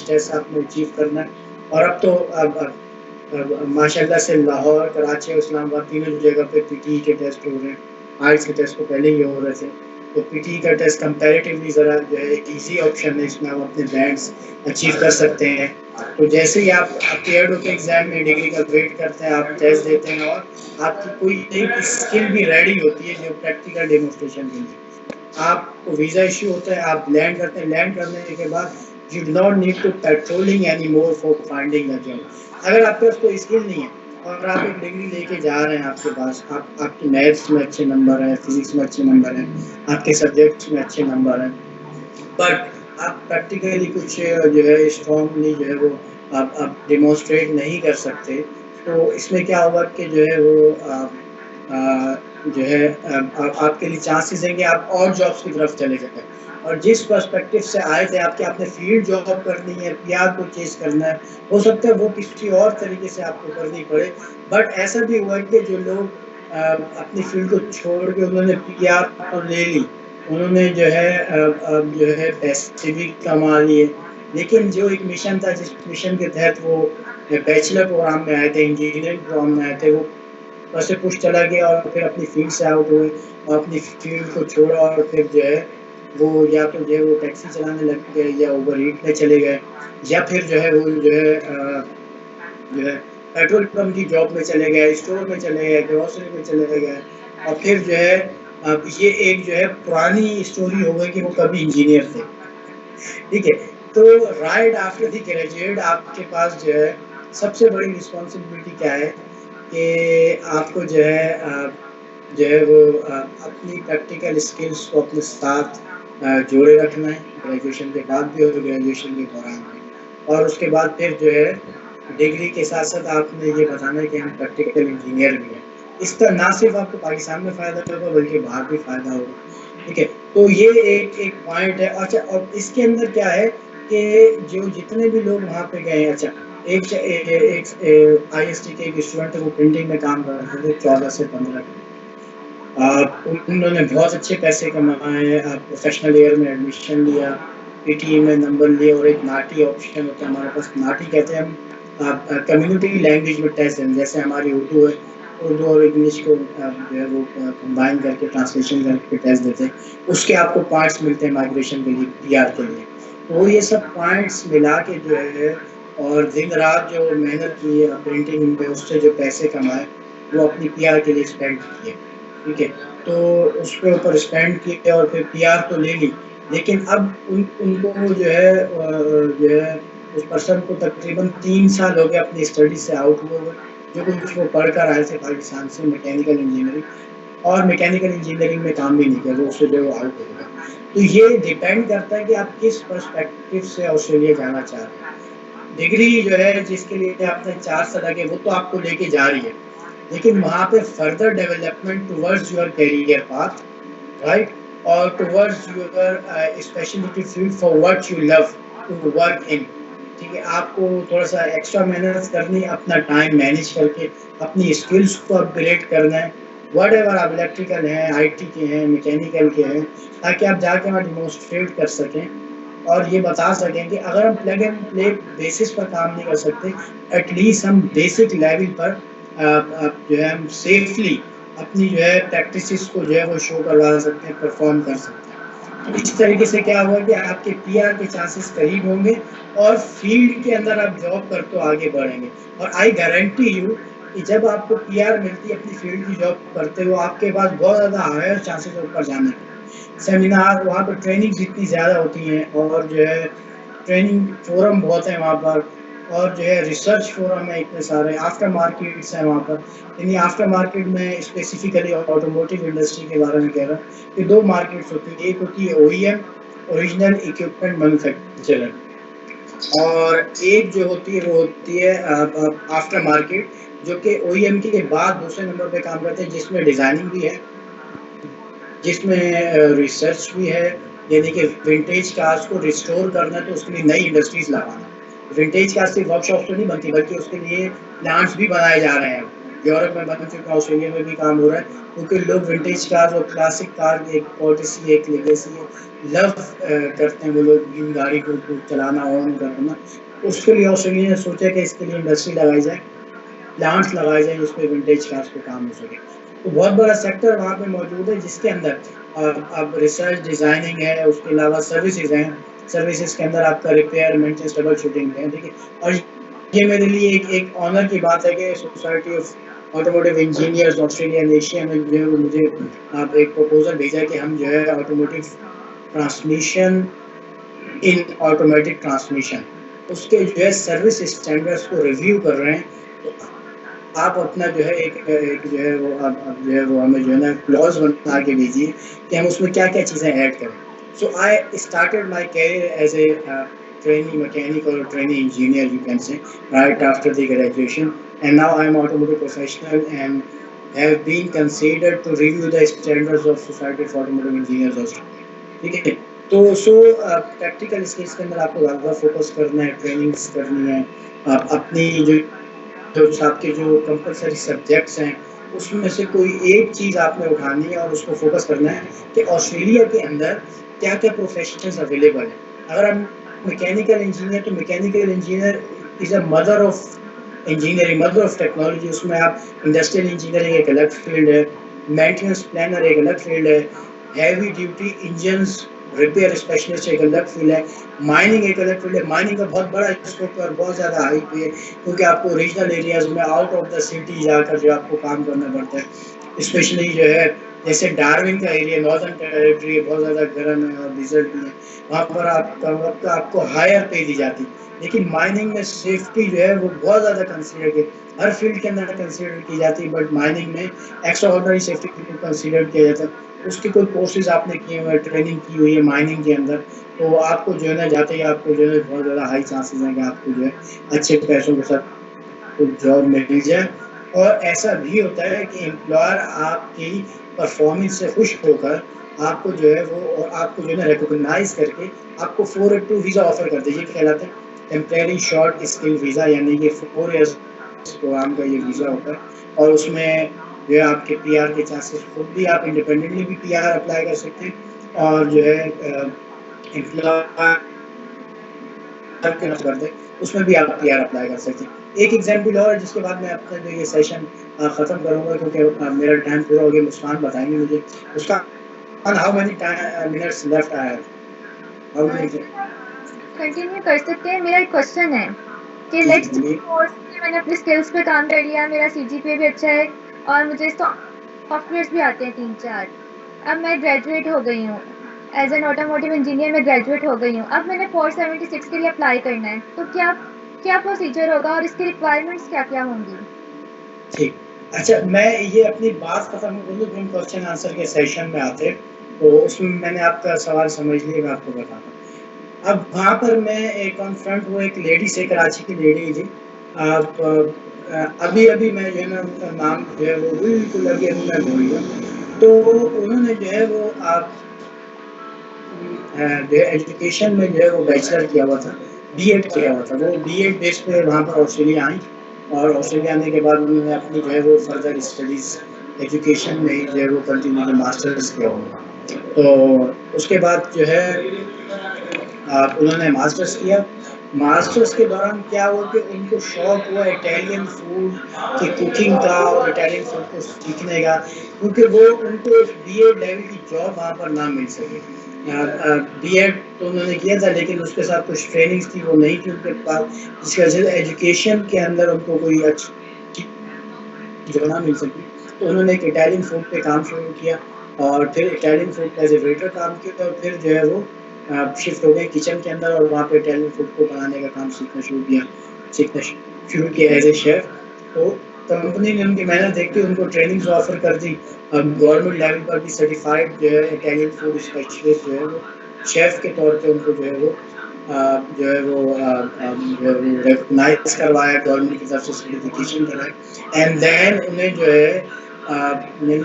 टेस्ट आपने अचीव करना है। और अब तो माशाल्लाह से लाहौर, कराची और इस्लामाबाद तीनों जगह पे PTE के टेस्ट हो रहे हैं। आइल्स के टेस्ट तो पहले ही हो रहे थे, तो PTE का टेस्ट कंपैरेटिवली ज़रा जो है एक ईजी ऑप्शन है, इसमें आप अपने बैंड्स अचीव कर सकते हैं। तो जैसे ही आप अपेयर्ड होकर एग्जाम में डिग्री का वेट करते हैं, आप टेस्ट देते हैं और आपकी कोई एक स्किल भी रेडी होती है जो प्रैक्टिकल डेमोन्स्ट्रेशन के लिए, आपको वीज़ा इश्यू होता है, आप लैंड करते हैं, लैंड करने के बाद you do not need to patrolling any more for finding a job. अगर आपके पास कोई स्किल नहीं है और आप एक डिग्री लेके जा रहे हैं, आपके पास आपके मैथ्स में अच्छे नंबर हैं, फिजिक्स में अच्छे नंबर हैं, आपके सब्जेक्ट्स में अच्छे नंबर हैं, बट आप प्रैक्टिकली कुछ जो है स्ट्रॉन्गली जो है वो आप डिमॉन्स्ट्रेट नहीं कर सकते, तो इसमें क्या होगा कि जो है वो जो है आपके लिए चांसेस हैं कि आप और जॉब्स की तरफ चले जाएं। और जिस पर्सपेक्टिव से आए थे आपके, आपने फील्ड जॉब करनी है, PR को चेज करना है, हो सकता है वो किसी और तरीके से आपको करनी पड़े, बट ऐसा भी हुआ है कि जो लोग अपनी फील्ड को छोड़ के उन्होंने PR तो ले ली, उन्होंने जो है पैसे भी कमा लिए, लेकिन जो एक मिशन था, जिस मिशन के तहत वो बैचलर प्रोग्राम में आए थे, इंजीनियरिंग प्रोग्राम में आए थे, वो बस से पुश चला गया और फिर अपनी फील्ड से आउट हुए और अपनी फील्ड को छोड़ा, और फिर जो है वो या तो जो है वो टैक्सी चलाने लग गए, या ओवर ईट में चले गए, या फिर जो है वो जो है पेट्रोल पंप की जॉब में चले गए, स्टोर में चले गए, ग्रोसरी में चले गए, और फिर जो है अब ये एक जो है पुरानी स्टोरी हो गई कि वो कभी इंजीनियर थे। ठीक है, तो राइट आफ्टर द ग्रेजुएट आपके पास जो है सबसे बड़ी रिस्पॉन्सिबिलिटी क्या है कि आपको जो है वो अपनी प्रैक्टिकल स्किल्स को अपने साथ जोड़े रखना है, ग्रेजुएशन के बाद भी और ग्रेजुएशन के दौरान भी, और उसके बाद फिर जो है डिग्री के साथ साथ आपने ये बताना है कि हम प्रैक्टिकल इंजीनियर भी हैं। इसका ना सिर्फ आपको पाकिस्तान में फ़ायदा होगा बल्कि बाहर भी फ़ायदा होगा। ठीक है, तो ये एक पॉइंट है। अच्छा, और इसके अंदर क्या है कि जो जितने भी लोग वहाँ पे गए हैं, अच्छा एक IST के एक स्टूडेंट है, वो प्रिंटिंग में काम कर रहे थे 14 से 15, उन्होंने बहुत अच्छे पैसे कमाए, प्रोफेशनल ईयर में एडमिशन लिया, PTE में नंबर लिए, और एक नाटी ऑप्शन होता है हमारे पास, नाटी कहते हैं हम, कम्युनिटी लैंग्वेज में टेस्ट हैं, जैसे हमारी उर्दू है, उर्दू और इंग्लिश को जो है वो कंबाइन करके ट्रांसलेशन करके टेस्ट देते हैं, उसके आपको पॉइंट्स मिलते हैं माइग्रेशन के लिए, पीआर के लिए। तो वो ये सब पॉइंट्स मिला के जो है, और दिन रात जो मेहनत की है प्रिंटिंग में, उससे जो पैसे कमाए वो अपनी पीआर के लिए स्पेंड किए। ठीक है, तो उसके ऊपर स्पेंड किए और फिर पीआर तो ले ली, लेकिन अब उनको जो है उस पर्सन को तकरीबन 3 साल हो गए अपनी स्टडी से आउट हुए हुए, जो कुछ वो पढ़ कर आए थे पाकिस्तान से मैकेनिकल इंजीनियरिंग, और मैकेनिकल इंजीनियरिंग में काम भी नहीं किया, वो उससे जो आउट हो गया। तो ये डिपेंड करता है कि आप किस पर्सपेक्टिव से ऑस्ट्रेलिया जाना चाह रहे हैं। डिग्री जो है जिसके लिए आपने 4 साल लगे, वो तो आपको लेके जा रही है, लेकिन वहाँ पे further development towards your career path, right, और towards your speciality field for what you love to work in. ठीक है, आपको थोड़ा सा एक्स्ट्रा मेहनत करनी है, अपना टाइम मैनेज करके अपनी स्किल्स को अपग्रेड करना है, वट एवर आप इलेक्ट्रिकल हैं, आईटी के हैं, मैकेनिकल के हैं, ताकि आप जाके वहाँ डिमोन्स्ट्रेट कर सकें और ये बता सकें कि अगर हम प्लग एंड प्ले बेसिस पर काम नहीं कर सकते, एटलीस्ट हम बेसिक लेवल पर जो है हम सेफली अपनी जो है प्रैक्टिसेस को जो है वो शो करवा सकते हैं, परफॉर्म कर सकते हैं। तो इस तरीके से क्या होगा कि आपके पीआर के चांसेस करीब होंगे और फील्ड के अंदर आप जॉब करते हो आगे बढ़ेंगे। और आई गारंटी यू कि जब आपको पीआर मिलती है अपनी फील्ड की जॉब करते हो, आपके पास बहुत ज़्यादा हायर चांसेस ऊपर जाने के। सेमिनार वहाँ पर ट्रेनिंग इतनी ज़्यादा होती हैं, और जो है ट्रेनिंग फोरम बहुत हैं वहाँ पर, और जो है रिसर्च फोरम है इतने सारे, आफ्टर मार्केट्स हैं वहाँ पर। यानी आफ्टर मार्केट में स्पेसिफिकली ऑटोमोटिव इंडस्ट्री के बारे में कह रहा हूँ कि 2 मार्केट्स होती है, एक होती है ओईएम, ओरिजिनल इक्विपमेंट मैन्युफैक्चरर, और एक जो होती है वो होती है आफ्टर मार्केट, जो कि ओईएम के बाद दूसरे नंबर पे काम करते हैं, जिसमें डिजाइनिंग भी है, जिसमें रिसर्च भी है, यानी कि विंटेज कार्स को रिस्टोर करना है तो उसके लिए नई इंडस्ट्रीज लगाना। विंटेज कार्स सिर्फ वर्कशॉप तो नहीं बनती, बल्कि उसके लिए प्लांट्स भी बनाए जा रहे हैं। यूरोप में बन चुका है, ऑस्ट्रेलिया में भी काम हो रहा है, क्योंकि लोग विंटेज कार्स और क्लासिक कार की एक पॉलिसी, एक लेगेसी है, लव करते हैं वो लोग इन गाड़ी को चलाना, ऑन करना। उसके लिए ऑस्ट्रेलिया ने सोचा कि इसके लिए इंडस्ट्री लगाई जाए, प्लांट्स लगाए जाए, उस पर विंटेज कार्स पे काम हो सके। तो बहुत बड़ा सेक्टर वहाँ पे मौजूद है, जिसके अंदर अब रिसर्च, डिजाइनिंग है, उसके अलावा सर्विसेज हैं। सर्विसेज के अंदर आपका रिपेयर, मेंटेनेंस, ट्रबल शूटिंग है, ठीक है। और ये मेरे लिए एक ऑनर की बात है कि society of automotive engineers Australia and Asia में जो है मुझे आप एक प्रपोजल भेजा कि हम जो है ऑटोमोटिव ट्रांसमिशन, इन ऑटोमेटिक ट्रांसमिशन, उसके जो है सर्विस स्टैंडर्ड्स को रिव्यू कर रहे हैं। तो आप अपना जो है एक जो है वो आप जो है वो हमें जो है ना क्लॉज बना के दीजिए कि हम उसमें क्या क्या चीज़ें ऐड करें। So I started my career as a trainee mechanic और trainee engineer, you can say, right after the graduation, and now I am automotive professional and have been considered to review the standards of society for automotive engineers Australia. ठीक है, तो practical skills के अंदर आपको ज़्यादा focus करना है, trainings करनी है, आप अपनी जो आपके जो कंपलसरी सब्जेक्ट्स हैं उसमें से कोई एक चीज़ आपने उठानी है और उसको फोकस करना है कि ऑस्ट्रेलिया के अंदर क्या क्या प्रोफेशनल्स अवेलेबल हैं। अगर आप मैकेनिकल इंजीनियर, तो mechanical engineer is a mother of engineering, mother of technology. उसमें आप इंडस्ट्रियल इंजीनियरिंग एक अलग फील्ड है, मेंटेनेंस प्लानर एक अलग फील्ड है, heavy duty engines repair specialist एक अलग फील्ड है, माइनिंग एक अलग फील्ड है। माइनिंग का बहुत बड़ा स्कोप है और बहुत ज़्यादा हाई पे है, क्योंकि आपको रीजनल एरियाज में आउट ऑफ द सिटी जाकर जो आपको काम करना पड़ता है। स्पेशली जो है जैसे डार्विन का एरिया, नॉर्दर्न टेरिटरी है, बहुत ज़्यादा गर्म है और डिजर्ट भी है, वहाँ पर आपको हायर पे दी जाती है। लेकिन माइनिंग में सेफ्टी जो है वो बहुत ज़्यादा कंसिडर की, हर फील्ड के अंदर कंसिडर की जाती है, बट माइनिंग में एक्स्ट्रा ऑर्डिनरी सेफ्टी को कंसिडर किया जाता है। उसके कोई कोर्सेज आपने किए हुए, ट्रेनिंग की हुई है माइनिंग के अंदर, तो आपको जो है ना जाते ही आपको जो है बहुत ज़्यादा हाई चांसेस हैं कि आपको जो है अच्छे पैसों के साथ जॉब मिल जाए। और ऐसा भी होता है कि एम्प्लॉयर आपकी परफॉर्मेंस से खुश होकर आपको जो है वो, और आपको जो है ना रिकॉग्नाइज करके आपको 482 वीज़ा ऑफर कर दीजिए, कहलाते हैं टेम्परेरी शॉर्ट स्किल वीज़ा, यानी कि 4 ईयर्स प्रोग्राम का ये वीज़ा होता है। और उसमें जो है आपके पीआर के चांसेस, खुद भी आप इंडिपेंडेंटली भी पीआर अप्लाई कर सकते हैं, और जो है एम्प्लॉयर कर दे, उसमें भी आप पीआर अप्लाई कर सकते हैं। एक एग्जाम्पल और जिसके बाद मैं अपना जो ये सेशन खत्म करूंगा, क्योंकि मेरा टाइम पूरा हो गया। मुस्कान बताएंगे मुझे, Muskan, how many minutes left I have, how many? Continue कर सकते हैं। मेरा एक क्वेश्चन है कि जी जी लेट्स बोलिए। सपोज कि मैंने अपनी स्किल्स पे काम कर लिया, मेरा सीजीपीए भी अच्छा है और मुझे सॉफ्टवेयर्स भी आते हैं 3-4। अब मैं ग्रेजुएट हो गई हूँ, एज एन ऑटोमोटिव इंजीनियर मैं ग्रेजुएट हो गई हूँ। अब मैंने 476 के लिए अप्लाई करना है, तो क्या क्या प्रोसीजर होगा और इसकी रिक्वायरमेंट्स क्या क्या होंगी? ठीक, अच्छा, मैं ये अपनी बात खत्म कर लूँ, फिर हम क्वेश्चन आंसर के सेशन में आते हैं। तो उसमें मैंने आपका सवाल समझ लिया, मैं आपको बताता हूँ। अब वहाँ पर मैं एक कॉन्फ्रंट हुआ एक लेडी से, कराची की लेडी थी। आप अभी अभी मैं जो है ना उनका नाम जो है वो बिल्कुल अभी अभी मैं भूल गया। तो उन्होंने जो है वो आप जो है एजुकेशन में जो है वो बैचलर किया हुआ था, बीएड किया हुआ था। वो बीएड बेस पे वहाँ पर ऑस्ट्रेलिया आई, और ऑस्ट्रेलिया आने के बाद उन्होंने अपनी जो है वो फर्दर स्टडीज एजुकेशन में ही जो है वो कंटिन्यू की मास्टर्स किया हुआ। तो उसके बाद जो है उन्होंने मास्टर्स किया। मास्टर्स के दौरान क्या हुआ कि उनको शौक हुआ इटालियन फूड की कुकिंग का और इटालियन फूड को सीखने का, क्योंकि वो उनको बीएड लेवल की जॉब वहाँ पर ना मिल सके। बीएड तो उन्होंने किया था, लेकिन उसके साथ कुछ ट्रेनिंग्स थी वो नहीं थी उनके पास, जिसकी वजह से एजुकेशन के अंदर उनको कोई अच्छी जो ना मिल सकी। तो उन्होंने एक इटालियन फूड पे काम शुरू किया, और फिर Italian food as a waiter काम किया, और फिर जो है वो शिफ्ट हो गए किचन के अंदर, और वहाँ पे इटालियन फूड को बनाने का काम सीखना शुरू किया एज ए शेफ। तो कंपनी ने उनकी मेहनत देख के उनको ट्रेनिंग्स ऑफर कर दी। अब गवर्नमेंट लेवल पर भी सर्टिफाइड जो है इटालियन फूड स्पेशलिस्ट जो है वो शेफ के तौर पे उनको जो है वो जो है वो रिकॉग्नाइज करवाया, गवर्नमेंट की तरफ से सर्टिफिकेशन कराया। एंड देन उन्हें जो है मेरी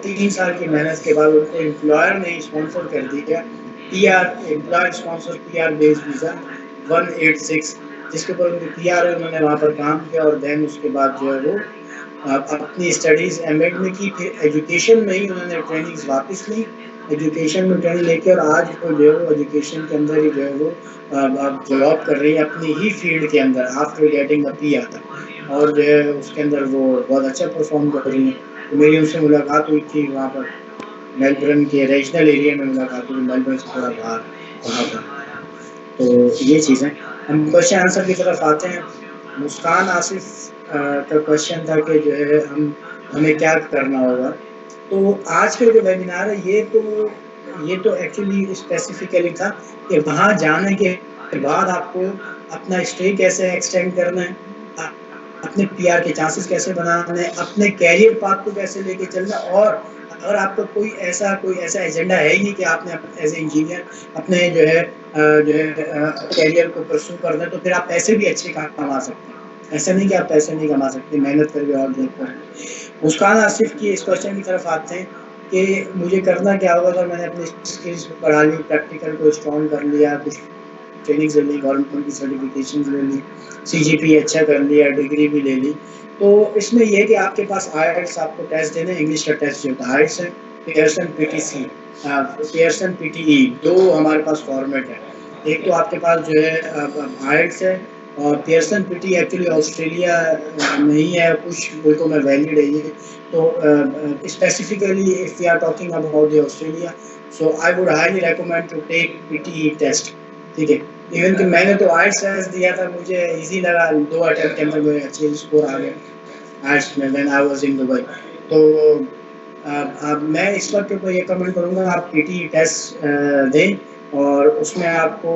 3 साल की मेहनत के बाद उनको एम्प्लॉयर ने स्पॉन्सर कर दिया, PR, employer sponsor PR based visa 186, जिसके ऊपर उनकी पीआर है। उन्होंने वहाँ पर काम किया, और देन उसके बाद जो है वो अपनी स्टडीज़ एमएड में की, फिर एजुकेशन में ही उन्होंने ट्रेनिंग्स वापस ली, एजुकेशन में ट्रेनिंग लेके, और आज वो जो है वो एजुकेशन के अंदर ही जो है वो अब जॉब कर रही है अपनी ही फील्ड के अंदर आफ्टर गेटिंग अ पीआर, और जो है उसके अंदर वो बहुत अच्छा परफॉर्म कर रही है। तो मेरी उनसे मुलाकात हुई थी वहाँ पर मेलबर्न के रीजनल एरिया में मुलाकात हुई, मेलबर्न से थोड़ा बाहर वहाँ पर। तो ये चीज़ है। हम क्वेश्चन आंसर की तरफ आते हैं। मुस्कान आसिफ का क्वेश्चन था कि जो है हमें क्या करना होगा। तो आज का जो वेबिनार है ये तो एक्चुअली स्पेसिफिकली था कि वहाँ जाने के बाद आपको अपना स्टे कैसे एक्सटेंड करना है, अपने पीआर के चांसेस कैसे बनाने हैं, अपने कैरियर पाथ को कैसे लेके चलना। और अगर आपका कोई ऐसा एजेंडा है ही नहीं कि आपने एज ए इंजीनियर अपने जो है कैरियर को परस्यू करना है, तो फिर आप पैसे भी अच्छे कमा सकते हैं। ऐसा नहीं कि आप पैसे नहीं कमा सकते, मेहनत करके और जॉब करके। मुस्कान आसिफ की इस क्वेश्चन की तरफ आते हैं कि मुझे करना क्या होगा अगर मैंने अपनी स्किल्स बढ़ा ली, प्रैक्टिकल को स्ट्रॉन्ग कर लिया, कुछ ट्रेनिंग्स ले ली, गवर्नमेंट की सर्टिफिकेशंस ले ली, सीजीपीए अच्छा कर लिया, डिग्री भी ले ली। तो इसमें यह है कि आपके पास आईएलटीएस आपको टेस्ट देना है, इंग्लिश का टेस्ट जो होता है आईएलटीएस है, पियर्सन पीटीसी, पियर्सन पीटीई, दो हमारे पास फॉर्मेट है। एक तो आपके पास जो है आईएलटीएस है, और पियर्सन पीटी एक्चुअली ऑस्ट्रेलिया नहीं है, कुछ मुल्कों में वैलिड है ये। तो specifically if we are talking about the Australia, so I would highly recommend to take PTE test. ठीक है, इवन कि मैंने तो आईएलटीएस दिया था, मुझे इजी लगा, 2 अटेम्प्ट के अंदर मेरे अच्छे स्कोर आ गए आईएलटीएस में when I was in Dubai. तो अब मैं इस वक्त तो ये कमेंट करूंगा आप पीटीई टेस्ट दें, और उसमें आपको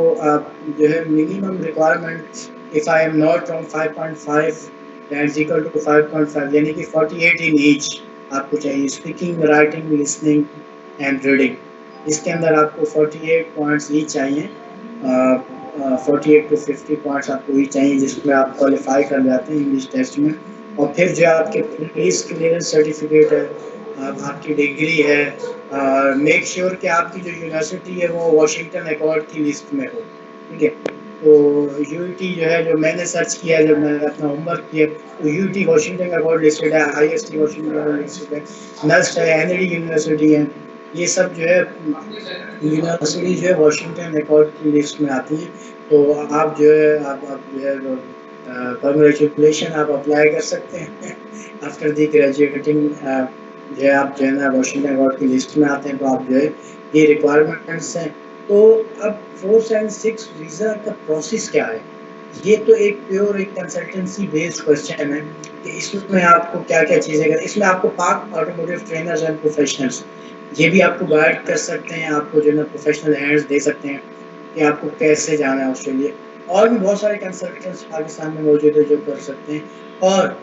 जो है minimum requirement, if I am not wrong 5.5 that's equal to 5.5, यानी कि 48 इन ईच आपको चाहिए, speaking, writing, listening and reading. इसके अंदर आपको 48 पॉइंट्स ईच चाहिए, 48 टू 50 पॉइंट्स आपको ही चाहिए, जिसमें आप क्वालिफाई कर जाते हैं इंग्लिश टेस्ट में। और फिर जो आपके पुलिस क्लियरेंस सर्टिफिकेट है, आपकी डिग्री है, मेक श्योर कि आपकी जो यूनिवर्सिटी है वो वाशिंगटन अकॉर्ड की लिस्ट में हो। ठीक है, तो यूटी जो है, जो मैंने सर्च किया, जब मैंने अपना होमवर्क किया, तो यूटी वाशिंगटन अकॉर्ड लिस्टेड है, आईएसटी वाशिंगटन अकॉर्ड लिस्टेड है, नस्ट है, एनडी यूनिवर्सिटी है, ये सब जो है यूनिवर्सिटी जो है वाशिंगटन अकॉर्ड की लिस्ट में आती है। तो आप जो है आप जो है कॉन्ग्रेचुलेशन, आप अप्लाई कर सकते हैं आफ्टर दी ग्रेजुएटिंग। जो है आप जो है ना वाशिंगटन अकॉर्ड की लिस्ट में आते हैं, तो आप जो है ये रिक्वायरमेंट्स हैं। तो अब 476 वीज़ा का प्रोसेस क्या है? ये तो एक प्योर एक कंसल्टेंसी बेस्ड क्वेश्चन है कि इसमें आपको क्या-क्या चीज़ें करनी। इसमें आपको पाक ऑटोमोटिव ट्रेनर्स एंड प्रोफेशनल्स ये भी आपको गाइड कर सकते हैं, आपको जो है ना प्रोफेशनल हैंड्स दे सकते हैं कि आपको कैसे जाना है ऑस्ट्रेलिया। और भी बहुत सारे कंसल्टेंट्स पाकिस्तान में मौजूद है जो कर सकते हैं। और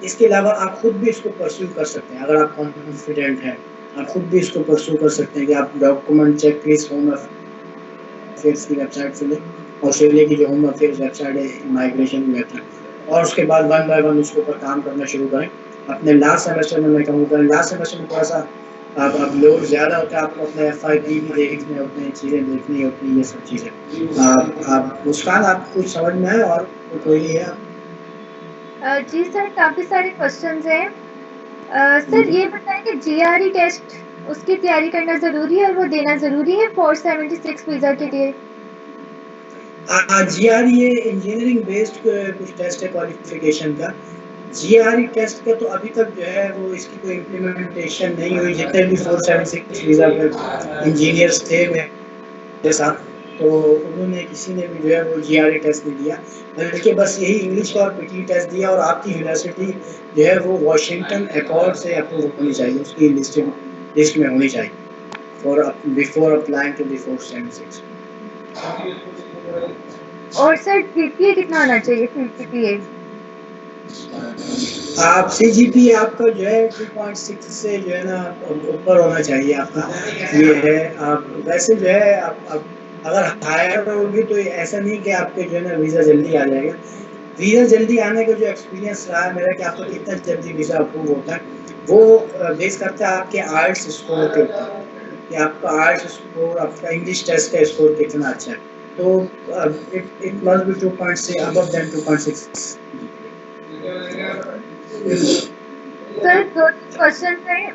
इसके अलावा आप खुद भी इसको परस्यू कर सकते हैं अगर आप कॉन्फिडेंट हैं। आप खुद भी इसको परस्यू कर सकते हैं कि आप document check please home affairs की वेबसाइट से लें, ऑस्ट्रेलिया की जो होम अफेयर्स वेबसाइट है इमाइग्रेशन की वेबसाइट, और उसके बाद वन बाय वन उसके ऊपर काम करना शुरू करें। अपने लास्ट सेमेस्टर में मैं कहूँगा लास्ट सेमेस्टर में थोड़ा सा अब लोड ज़्यादा होता है, आपको अपने FIP भी देखने होते हैं, चीज़ें देखनी होती हैं, ये सब चीज़ें। आप मुस्कान, आप कुछ समझ में आए और कोई है? जी सर, काफ़ी सारे क्वेश्चंस हैं। सर ये बताएं कि GRE टेस्ट उसकी तैयारी करना ज़रूरी है और वो देना ज़रूरी है 476 वीज़ा के लिए? GRE ये इंजीनियरिंग बेस्ड कुछ टेस्ट है क्वालिफिकेशन का। GRE टेस्ट का तो अभी तक जो है वो इसकी कोई इम्प्लीमेंटेशन नहीं हुई। जितने भी 476 वीज़ा पे इंजीनियर्स थे मेरे साथ, तो उन्होंने किसी ने भी जो है वो GRE टेस्ट नहीं दिया, बल्कि बस यही इंग्लिश का और PT टेस्ट दिया। और आपकी यूनिवर्सिटी जो है वो वाशिंगटन अकॉर्ड से अप्रूव होनी चाहिए, उसकी लिस्ट में होनी चाहिए for before applying to the 476। और सर GPA कितना होना चाहिए? CGPA? आप CGPA आपका जो है 2.6 से जो है ना ऊपर होना चाहिए आपका। ये है आप वैसे जो है आप अगर हायर होगी तो ऐसा नहीं कि आपके जो है ना वीज़ा जल्दी आ जाएगा। वीज़ा जल्दी आने का जो एक्सपीरियंस रहा है मेरा कि आपका कितना जल्दी वीज़ा अप्रूव होता है, वो बेस करता है आपके IELTS स्कोर के ऊपर कि आपका IELTS स्कोर, आपका इंग्लिश टेस्ट का स्कोर कितना अच्छा है। तो it must be 2.6 above than 2.6। Sir 2-3 question हैं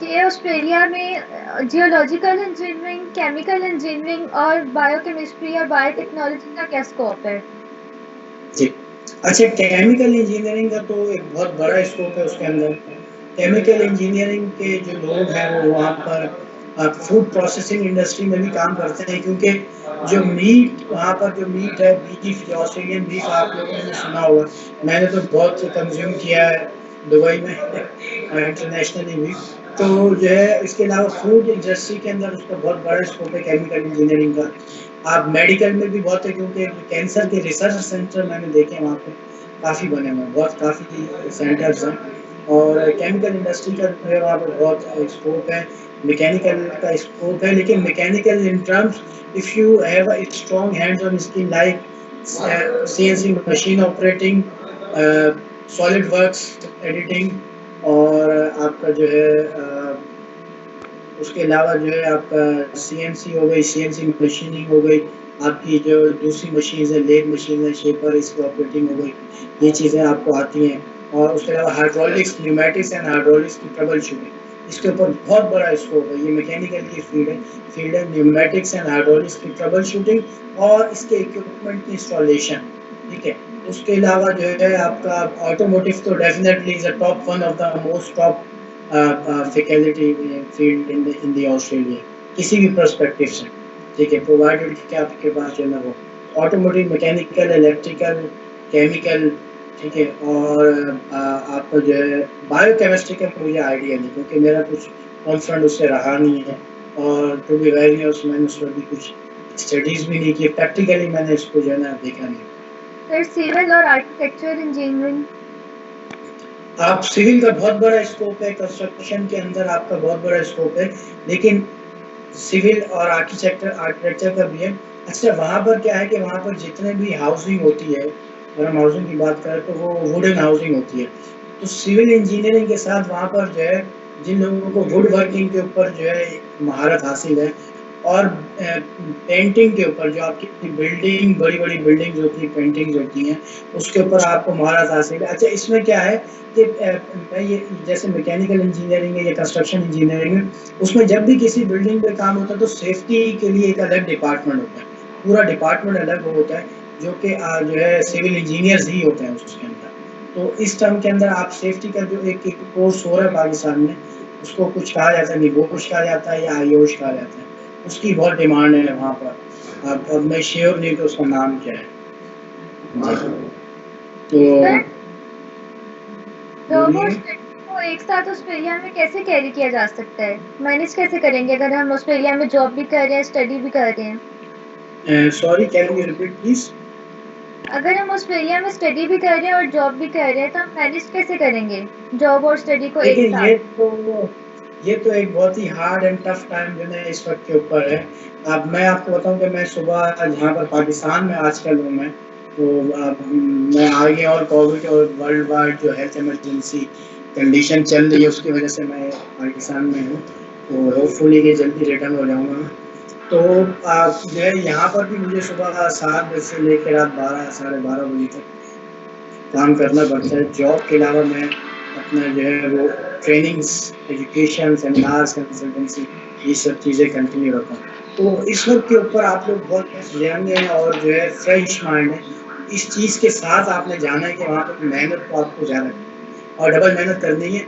कि ऑस्ट्रेलिया में जियोलॉजिकल इंजीनियरिंग, केमिकल इंजीनियरिंग और बायोकेमिस्ट्री और बायोटेक्नोलॉजी का क्या स्कोप है? जी, अच्छा, केमिकल इंजीनियरिंग का तो एक बहुत बड़ा स्कोप है उसके अंदर। केमिकल इंजीनियरिंग के जो लोग हैं वो वहाँ पर फूड प्रोसेसिंग इंडस्ट्री में भी काम करते हैं, क्योंकि जो मीट वहाँ पर जो मीट है, बीफ, जो ऑस्ट्रेलियन बीफ आप लोगों ने सुना होगा, मैंने तो बहुत कंज्यूम किया है दुबई में इंटरनेशनली भी। तो जो है इसके अलावा फूड इंडस्ट्री के अंदर उसका बहुत बड़ा स्कोप है केमिकल इंजीनियरिंग का। आप मेडिकल में भी बहुत है, क्योंकि कैंसर के रिसर्च सेंटर मैंने देखे वहाँ पे काफ़ी बने हुए हैं, बहुत काफ़ी सेंटर्स हैं। और केमिकल इंडस्ट्री का जो है वहाँ पर बहुत स्कोप है। मैकेनिकल का स्कोप है, लेकिन mechanical in terms if you have a strong hands on skill like CNC machine operating, solid works editing, और आपका जो है उसके अलावा जो है आपका CNC हो गई, CNC मशीनिंग हो गई, आपकी जो दूसरी मशीन है, लेथ मशीन है, शेपर, इसकी ऑपरेटिंग हो गई, ये चीज़ें आपको आती हैं। और उसके अलावा हाइड्रोलिक्स, न्यूमेटिक्स एंड हाइड्रोलिक्स की ट्रबल शूटिंग, इसके ऊपर बहुत बड़ा स्कोप है। ये मैकेनिकल की फील्ड है न्यूमेटिक्स एंड हाइड्रोलिक्स की ट्रबल शूटिंग और इसके इक्विपमेंट की इंस्टॉलेशन, ठीक है। उसके अलावा जो है आपका ऑटोमोटिव तो definitely is a top one of the most top faculty field in the Australia, किसी भी पर्सपेक्टिव से, ठीक है, प्रोवाइडेड कि आपके पास जो है ना वो ऑटोमोटिव, मैकेनिकल, इलेक्ट्रिकल, केमिकल, ठीक है। और आपका जो है बायोकेमिस्ट्री का मुझे आइडिया नहीं, क्योंकि मेरा कुछ कॉन्फ्रेंट उससे रहा नहीं है। और टू बी वेरी ऑनेस्ट मैंने उस पर भी कुछ स्टडीज़ भी नहीं की, प्रैक्टिकली मैंने इसको जो है ना देखा नहीं। सर सिविल और आर्किटेक्चर इंजीनियरिंग? आप सिविल का बहुत बड़ा स्कोप है, कंस्ट्रक्शन के अंदर आपका बहुत बड़ा स्कोप है, लेकिन सिविल और आर्किटेक्चर का भी है। अच्छा, वहाँ पर क्या है कि वहाँ पर जितने भी हाउसिंग होती है, अगर हम हाउसिंग की बात करें तो वो वुडन हाउसिंग होती है। तो सिविल इंजीनियरिंग के साथ वहाँ पर जो है जिन लोगों को वुड वर्किंग के ऊपर जो है महारत हासिल है, और पेंटिंग के ऊपर जो आपकी बिल्डिंग बड़ी बड़ी बिल्डिंग्स होती है, पेंटिंग्स होती हैं, उसके ऊपर आपको महारत हासिल है। अच्छा, इसमें क्या है कि मैं ये जैसे मैकेनिकल इंजीनियरिंग है या कंस्ट्रक्शन इंजीनियरिंग है, उसमें जब भी किसी बिल्डिंग पे काम होता है तो सेफ्टी के लिए एक अलग डिपार्टमेंट होता है, पूरा डिपार्टमेंट अलग होता है, जो कि जो है सिविल इंजीनियर्स ही होते हैं उसके अंदर। तो इस टर्म के अंदर आप सेफ्टी का जो एक कोर्स हो रहा है पाकिस्तान में, उसको कुछ कहा जाता है, निगोश कहा जाता है या आयोश कहा जाता है, उसकी बहुत डिमांड है वहाँ पर। अब मैं श्योर नहीं कि उसका नाम क्या है जी। तो सर, जॉब और बोलिए। स्टडी को एक साथ ऑस्ट्रेलिया में कैसे कैरी किया जा सकता है? मैनेज कैसे करेंगे अगर हम ऑस्ट्रेलिया में जॉब भी कर रहे हैं, स्टडी भी कर रहे हैं? Sorry, can you repeat please? अगर हम ऑस्ट्रेलिया में स्टडी भी कर रहे हैं और जॉब भी कर रहे हैं तो हम मैनेज कैसे करेंगे जॉब और स्टडी को एक देखिए, साथ? ये तो एक बहुत ही हार्ड एंड टफ टाइम जो है इस वक्त के ऊपर है। अब मैं आपको बताऊं कि मैं सुबह जहाँ पर पाकिस्तान में आजकल हूँ मैं, तो अब मैं आगे और कोविड और वर्ल्ड वाइड जो हेल्थ इमरजेंसी कंडीशन चल रही है उसकी वजह से मैं पाकिस्तान में हूँ, तो होपफुली कि जल्दी रिटर्न हो जाऊँगा मैं। तो जो है यहाँ पर भी मुझे सुबह 7 बजे से लेकर रात 12 साढ़े 12 बजे तक काम करना पड़ता है। जॉब के अलावा मैं अपना जो है वो ट्रेनिंग्स, एजुकेशन, सेमिनार्स, कंसल्टेंसी, ये सब चीज़ें कंटिन्यू रखता हूँ। तो इस वक्त के ऊपर आप लोग बहुत यंग हैं और जो है फ्रेश माइंड है, इस चीज़ के साथ आपने जाना है कि वहाँ पर मेहनत तो आपको ज़्यादा करनी है और डबल मेहनत करनी है।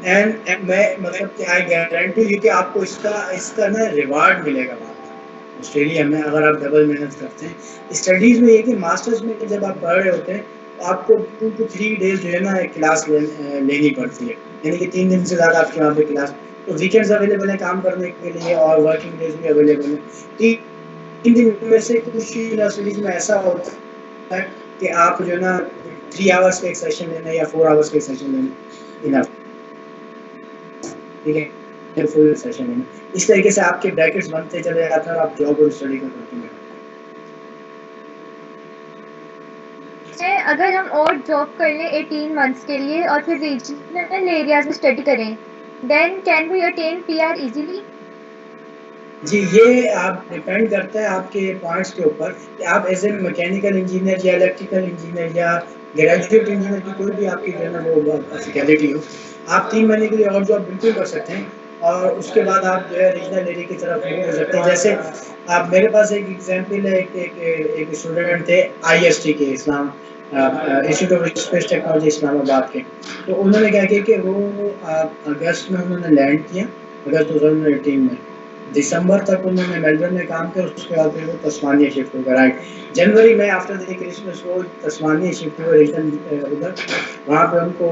एंड मैं मतलब कि आई गारंटी यू कि आपको इसका इसका ना रिवार्ड मिलेगा बाद में ऑस्ट्रेलिया में, अगर आप डबल मेहनत करते हैं। स्टडीज़ में ये कि मास्टर्स में जब आप पढ़ रहे होते हैं तो आपको 2 to 3 डेज जो है ना क्लास लेनी पड़ती है, यानी कि 3 दिन से ज़्यादा आपके वहाँ पे क्लास। तो वीकेंड्स अवेलेबल है काम करने के लिए और वर्किंग डेज भी अवेलेबल है। 3 दिन में से कुछ यूनिवर्सिटीज में ऐसा होता है कि आप जो है ना 3 आवर्स का एक सेशन लेना या 4 आवर्स का एक सेशन लेना इनफ, ठीक है, फुल सेशन लेना। इस तरीके से आपके ब्रैकेट्स बनते चले जाते हैं और आप जॉब और स्टडी को करते हैं। है अगर हम और जॉब कर लें 18 मंथ्स के लिए और फिर रीजनल एरियाज में स्टडी करें, then can we attain PR easily? जी, ये आप डिपेंड करता है आपके पॉइंट्स के ऊपर कि आप एज ए मैकेनिकल इंजीनियर या इलेक्ट्रिकल इंजीनियर या ग्रेजुएट इंजीनियर की कोई भी आपकी जो है ना वो स्पेशलिटी हो, आप 3 महीने के लिए और जॉब बिल्कुल कर सकते हैं और उसके बाद आप जो है रीजनल एरिया की तरफ मूव हो सकते हैं। जैसे आप, मेरे पास एक एग्जांपल है, एक स्टूडेंट थे आईएसटी के, Islam institute of space technology Islamabad के। तो उन्होंने क्या किया कि वो अगस्त में उन्होंने लैंड किया, अगस्त 2018 में। दिसंबर तक उन्होंने मेलबर्न में काम किया, उसके बाद फिर वो तस्मानिया शिफ्ट हो गए। राइट, जनवरी में आफ्टर द क्रिसमस वो तस्मानिया शिफ्ट हुए रिटर्न उधर। वहाँ पे उनको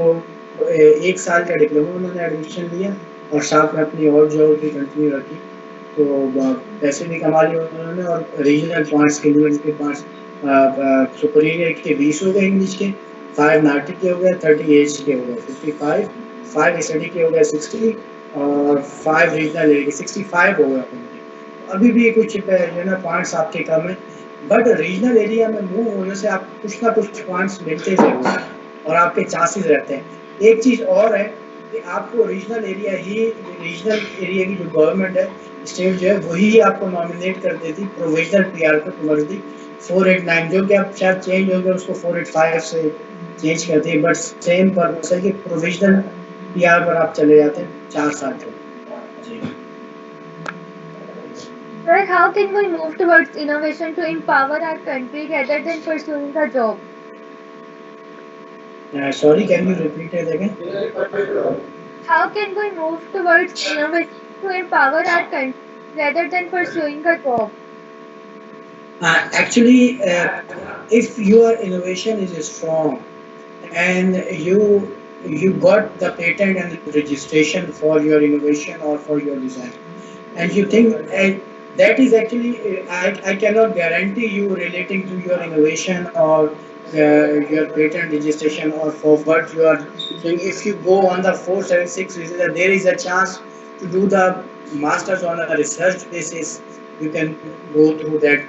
1 साल का डिप्लोमा उन्होंने एडमिशन लिया और साथ में अपनी और जॉब भी कंटिन्यू रखी। तो पैसे भी कमा लिए उन्होंने और रीजनल पॉइंट्स के लिए उनके पास सुपीरियर के 20 हो गए इंग्लिश के, 5 नाटी के हो गए, 30 एज के हो गए 55, 5 स्टडी के हो गए 60 और 5 रीजनल एरिया के 65 हो गए उनके। अभी भी कुछ जो है ना पॉइंट्स आपके कम है, बट रीजनल एरिया में मूव होने से आपको कुछ ना कुछ पॉइंट्स मिलते जरूर हैं और आपके चांसेस रहते हैं। एक चीज़ और है कि आपको रीजनल एरिया की जो गवर्नमेंट है, स्टेट जो है, वही आपको नॉमिनेट कर देती प्रोविजनल पीआर पे टुवर्ड्स दी 489, जो कि अब शायद चेंज हो गया, उसको 485 से चेंज कर दिए, बट सेम पर्पस है कि प्रोविजनल पीआर पर आप चले जाते हैं 4 साल के जी। Sir, how can we move towards innovation to empower our country rather than pursuing a job? Sorry, can you repeat it again? How can we move towards innovation to empower our country rather than pursuing a job? Actually, if your innovation is strong and you got the patent and registration for your innovation or for your design, and you think that is actually I cannot guarantee you relating to your innovation or your patent registration or for what you are doing. If you go on the 476 visa, there is a chance to do the masters on a research basis. You can go through that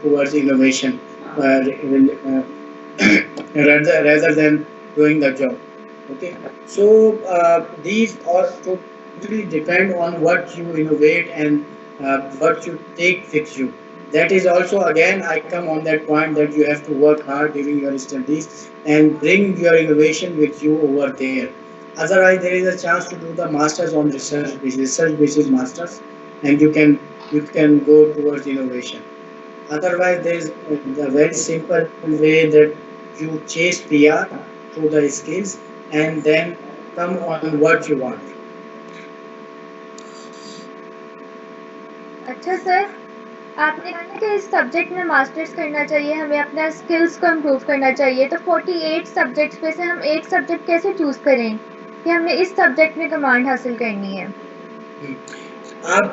towards innovation rather than doing the job. Okay, so these all totally depend on what you innovate and what you take fits you. That is also again I come on that point that you have to work hard during your studies and bring your innovation with you over there. Otherwise, there is a chance to do the masters on research basis masters, and you can go towards innovation. Otherwise, there is the very simple way that you chase PR through the skills and then come on what you want. अच्छा sir, आपने कहा ना कि इस subject में masters करना चाहिए, हमें अपना स्किल्स को इम्प्रूव करना चाहिए, तो 48 सब्जेक्ट्स में से हम एक सब्जेक्ट कैसे चूज करें कि हमने इस सब्जेक्ट में कमांड हासिल करनी है? आप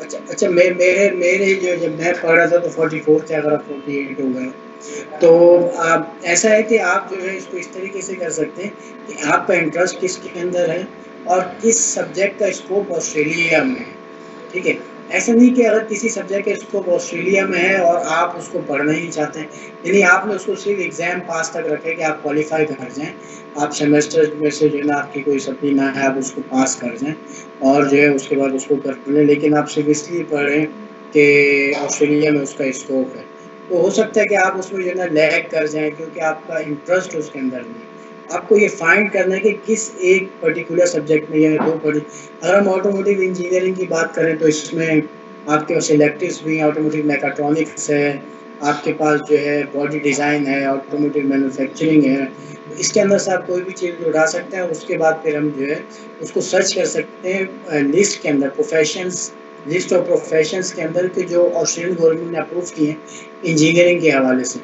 अच्छा अच्छा मेरे मेरे जो जब मैं पढ़ रहा था तो 44 थे, अगर आप 48 हो गए तो आप ऐसा है कि आप जो है इसको इस तरीके से कर सकते हैं कि आपका इंटरेस्ट किसके अंदर है और किस सब्जेक्ट का स्कोप ऑस्ट्रेलिया में है। ठीक है, ऐसा नहीं कि अगर किसी सब्जेक्ट का स्कोप ऑस्ट्रेलिया में है और आप उसको पढ़ना ही नहीं चाहते हैं, यानी आपने उसको सिर्फ एग्जाम पास तक रखे कि आप क्वालिफाई कर जाएं, आप सेमेस्टर में से जो है ना आपकी कोई सपना है आप उसको पास कर जाएं और जो है उसके बाद उसको कर लें, लेकिन आप सिर्फ इसलिए पढ़ रहे हैं कि ऑस्ट्रेलिया में उसका स्कोप है, तो हो सकता है कि आप उसमें जो है ना लैग कर जाएं क्योंकि आपका इंटरेस्ट उसके अंदर नहीं है। आपको ये फाइंड करना है कि किस एक पर्टिकुलर सब्जेक्ट में या दो अगर हम ऑटोमोटिव इंजीनियरिंग की बात करें तो इसमें आपके पास इलेक्ट्रिक्स भी, ऑटोमोटिव मैकाट्रॉनिक्स है, आपके पास जो है बॉडी डिज़ाइन है, ऑटोमोटिव मैन्युफैक्चरिंग है, इसके अंदर से आप कोई भी चीज़ उठा सकते हैं। उसके बाद फिर हम जो है उसको सर्च कर सकते हैं लिस्ट के अंदर, प्रोफेशंस, लिस्ट ऑफ प्रोफेशंस के अंदर के जो ऑस्ट्रेलियन गवर्नमेंट ने अप्रूव किए हैं इंजीनियरिंग के हवाले से,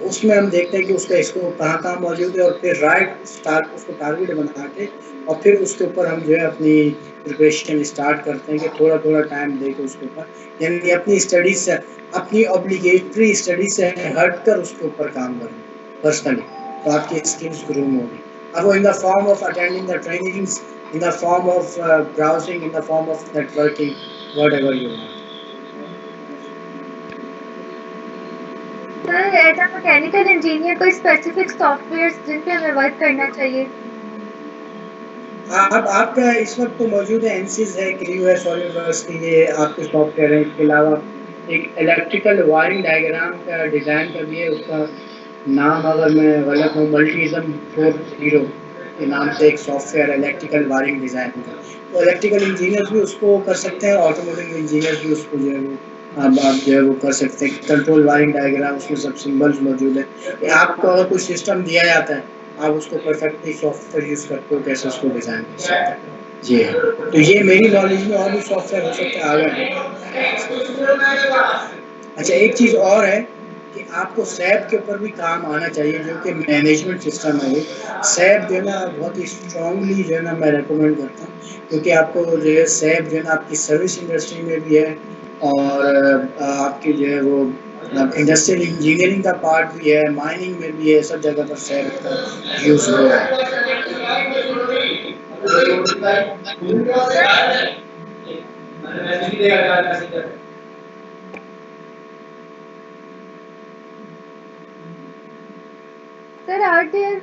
उसमें हम देखते हैं कि उसका स्कोप कहाँ मौजूद है और फिर राइट स्टार्ट उसको टारगेट बना के और फिर उसके ऊपर हम जो है अपनी प्रिपरेशन स्टार्ट करते हैं कि थोड़ा थोड़ा टाइम दे के उसके ऊपर, यानी अपनी स्टडीज से, अपनी ऑब्लिगेटरी स्टडी से हट कर उसके ऊपर काम करें पर्सनली, तो आपकी स्किल्स ग्रूम होगी। अब वो in the form of attending the trainings, in the form of browsing, in the form of networking, whatever you want. Sir, as a mechanical engineer कोई स्पेसिफिक सॉफ्टवेयर्स जिन पे हमें work करना चाहिए? आप आपका इस वक्त तो मौजूद है एनसिस है, क्रियो है, सॉलिडवर्क्स के लिए आपके सॉफ्टवेयर है। इसके अलावा एक इलेक्ट्रिकल वायरिंग डायग्राम का डिज़ाइन का भी है, उसका नाम अगर मैं गलत हूँ मल्टीज़म 40 के नाम से एक सॉफ्टवेयर है इलेक्ट्रिकल वायरिंग डिज़ाइन का, तो इलेक्ट्रिकल इंजीनियर्स भी उसको कर सकते हैं, ऑटोमोटिव इंजीनियर्स भी उसको जो है वो आप जो है वो कर सकते हैं। कंट्रोल वायरिंग डायग्राम उसमें सब सिंबल्स मौजूद है कि आपको अगर कोई सिस्टम दिया जाता है आप उसको परफेक्टली सॉफ्टवेयर यूज़ करते हो कैसे उसको डिज़ाइन कर सकते हैं। जी हाँ, तो ये मेरी नॉलेज में और भी सॉफ्टवेयर हो सकते हैं आगे। अच्छा, एक चीज़ और है कि आपको सैप के ऊपर भी काम आना चाहिए जो कि मैनेजमेंट सिस्टम है। सैप जो है ना बहुत ही स्ट्रांगली जो है ना मैं रेकमेंड करता हूँ क्योंकि आपको जो है सैप जो है ना आपकी सर्विस इंडस्ट्री में भी है और आपकी जो है वो इंडस्ट्रियल इंजीनियरिंग का पार्ट भी है, माइनिंग में भी है, सब जगह पर सैप का यूज़ हो रहा सर, है। Sir are there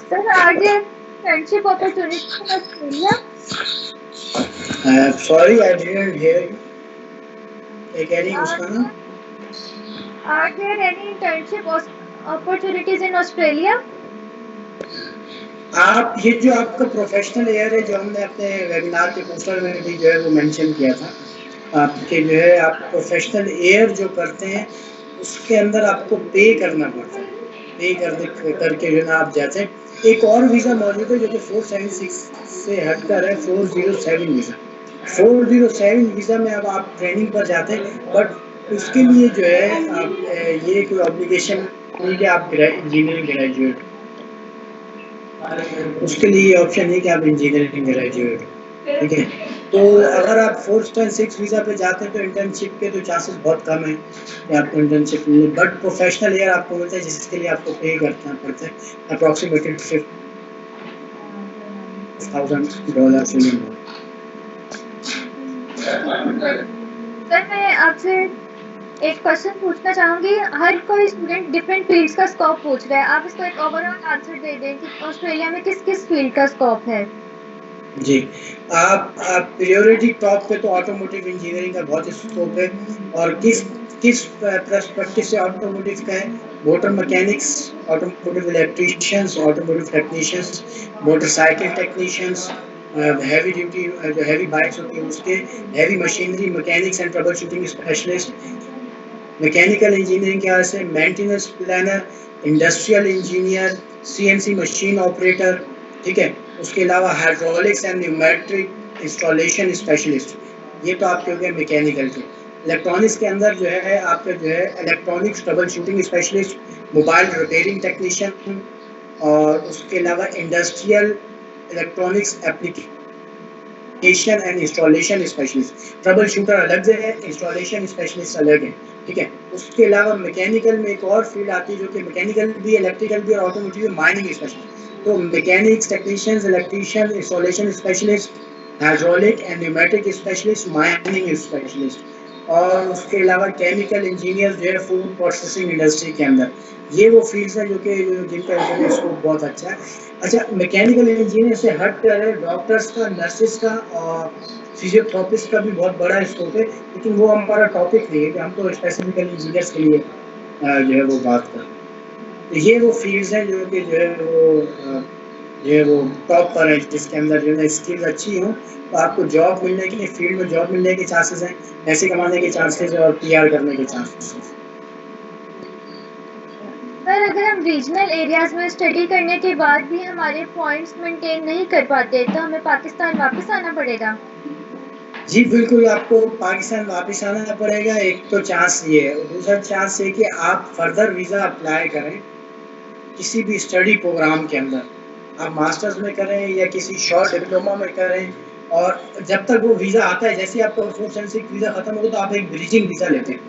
sir are there friendship opportunities in Australia? Sorry I didn't hear you, क्या कह रही आर Muskan? Are there any internship opportunities in Australia? आप ये जो आपका प्रोफेशनल एयर है जो हमने अपने वेबिनार के पोस्टर में भी जो है वो मेंशन किया था, आपके जो है आप प्रोफेशनल एयर जो करते हैं उसके अंदर आपको पे करना पड़ता है, पे करके जो है ना आप जाते हैं। एक और वीज़ा मौजूद है जो कि 476 से हटकर है, 407 वीज़ा। 407 वीज़ा में अब आप ट्रेनिंग पर जाते हैं, बट उसके लिए जो है आप ये कोई ऑब्लिगेशन नहीं कि आप इंजीनियरिंग ग्रेजुएट, उसके लिए ऑप्शन है कि आप इंजीनियरिंग ग्रेजुएट। ठीक है। तो अगर आप 4-6 वीज़ा पे जाते हैं तो इंटर्नशिप के तो चांसेस बहुत कम है कि आपको इंटर्नशिप मिले, बट प्रोफेशनल ईयर आपको मिलता है जिसके लिए आपको पे करना पड़ता है अप्रॉक्सीमेटली $5,000 मिनिमम। सर मैं आपसे एक क्वेश्चन पूछना चाहूंगी। हर कोई स्टूडेंट डिफरेंट फील्ड्स का स्कोप पूछ रहा है, आप इसको एक ओवरऑल आंसर दे दें कि ऑस्ट्रेलिया में किस किस फील्ड का स्कोप है। जी, आप प्रायोरिटी टॉप पे तो ऑटोमोटिव इंजीनियरिंग का बहुत स्कोप है, और किस किस पर्सपेक्टिव से ऑटोमोटिव का है, motor mechanics, automotive electricians, automotive technicians, motorcycle technicians, heavy duty जो हैवी बाइक्स होती है उसके, heavy machinery mechanics and troubleshooting specialist, mechanical engineering के से maintenance planner, industrial engineer, CNC machine operator, ठीक है। उसके अलावा hydraulics and pneumatic installation specialist, ये तो आपके हो गए मैकेनिकल के। इलेक्ट्रॉनिक्स के अंदर जो है आपका जो है electronics trouble shooting specialist, mobile repairing technician, और उसके अलावा industrial electronics application and installation specialist. Trouble shooter अलग से है, इंस्टॉलेशन स्पेशलिस्ट अलग है, ठीक है। उसके अलावा मैकेनिकल में एक और फील्ड आती है जो कि मैकेनिकल भी, इलेक्ट्रिकल भी और ऑटोमोटिव, माइनिंग स्पेशलिस्ट। तो mechanics technicians, electrician, installation specialist, hydraulic and pneumatic specialist, mining specialist, और उसके अलावा केमिकल इंजीनियर जो है फूड प्रोसेसिंग इंडस्ट्री के अंदर। ये वो फील्ड्स हैं जो कि जिनका स्कोप बहुत अच्छा है। अच्छा, मैकेनिकल इंजीनियर से हट कर डॉक्टर्स का, नर्सेस का और फिजियोथेरेपिस्ट का भी बहुत बड़ा स्कोप है, लेकिन वो हमारा टॉपिक नहीं है कि हम तो स्पेसिफिकली इंजीनियर्स के लिए जो है वो बात करें। तो ये वो फील्ड्स हैं जो कि जो है वो टॉप पर है, जिसके अंदर जो है स्किल्स अच्छी हो तो आपको जॉब मिलने की, फील्ड में जॉब मिलने के चांसेस हैं, पैसे कमाने के चांसेस और पीआर करने के चांसेस हैं। सर अगर हम रीजनल एरियाज में स्टडी करने के बाद भी हमारे पॉइंट्स मेंटेन नहीं कर पाते तो हमें पाकिस्तान वापस आना पड़ेगा। जी बिल्कुल, आपको पाकिस्तान वापस आना पड़ेगा। एक तो चांस ये है, दूसरा चांस ये कि आप फर्दर वीज़ा अप्लाई करें किसी भी स्टडी प्रोग्राम के अंदर, आप मास्टर्स में करें या किसी शॉर्ट डिप्लोमा में करें, और जब तक वो वीज़ा आता है, जैसे ही आपका 476 वीज़ा खत्म होगा तो आप एक ब्रिजिंग वीज़ा लेते हैं,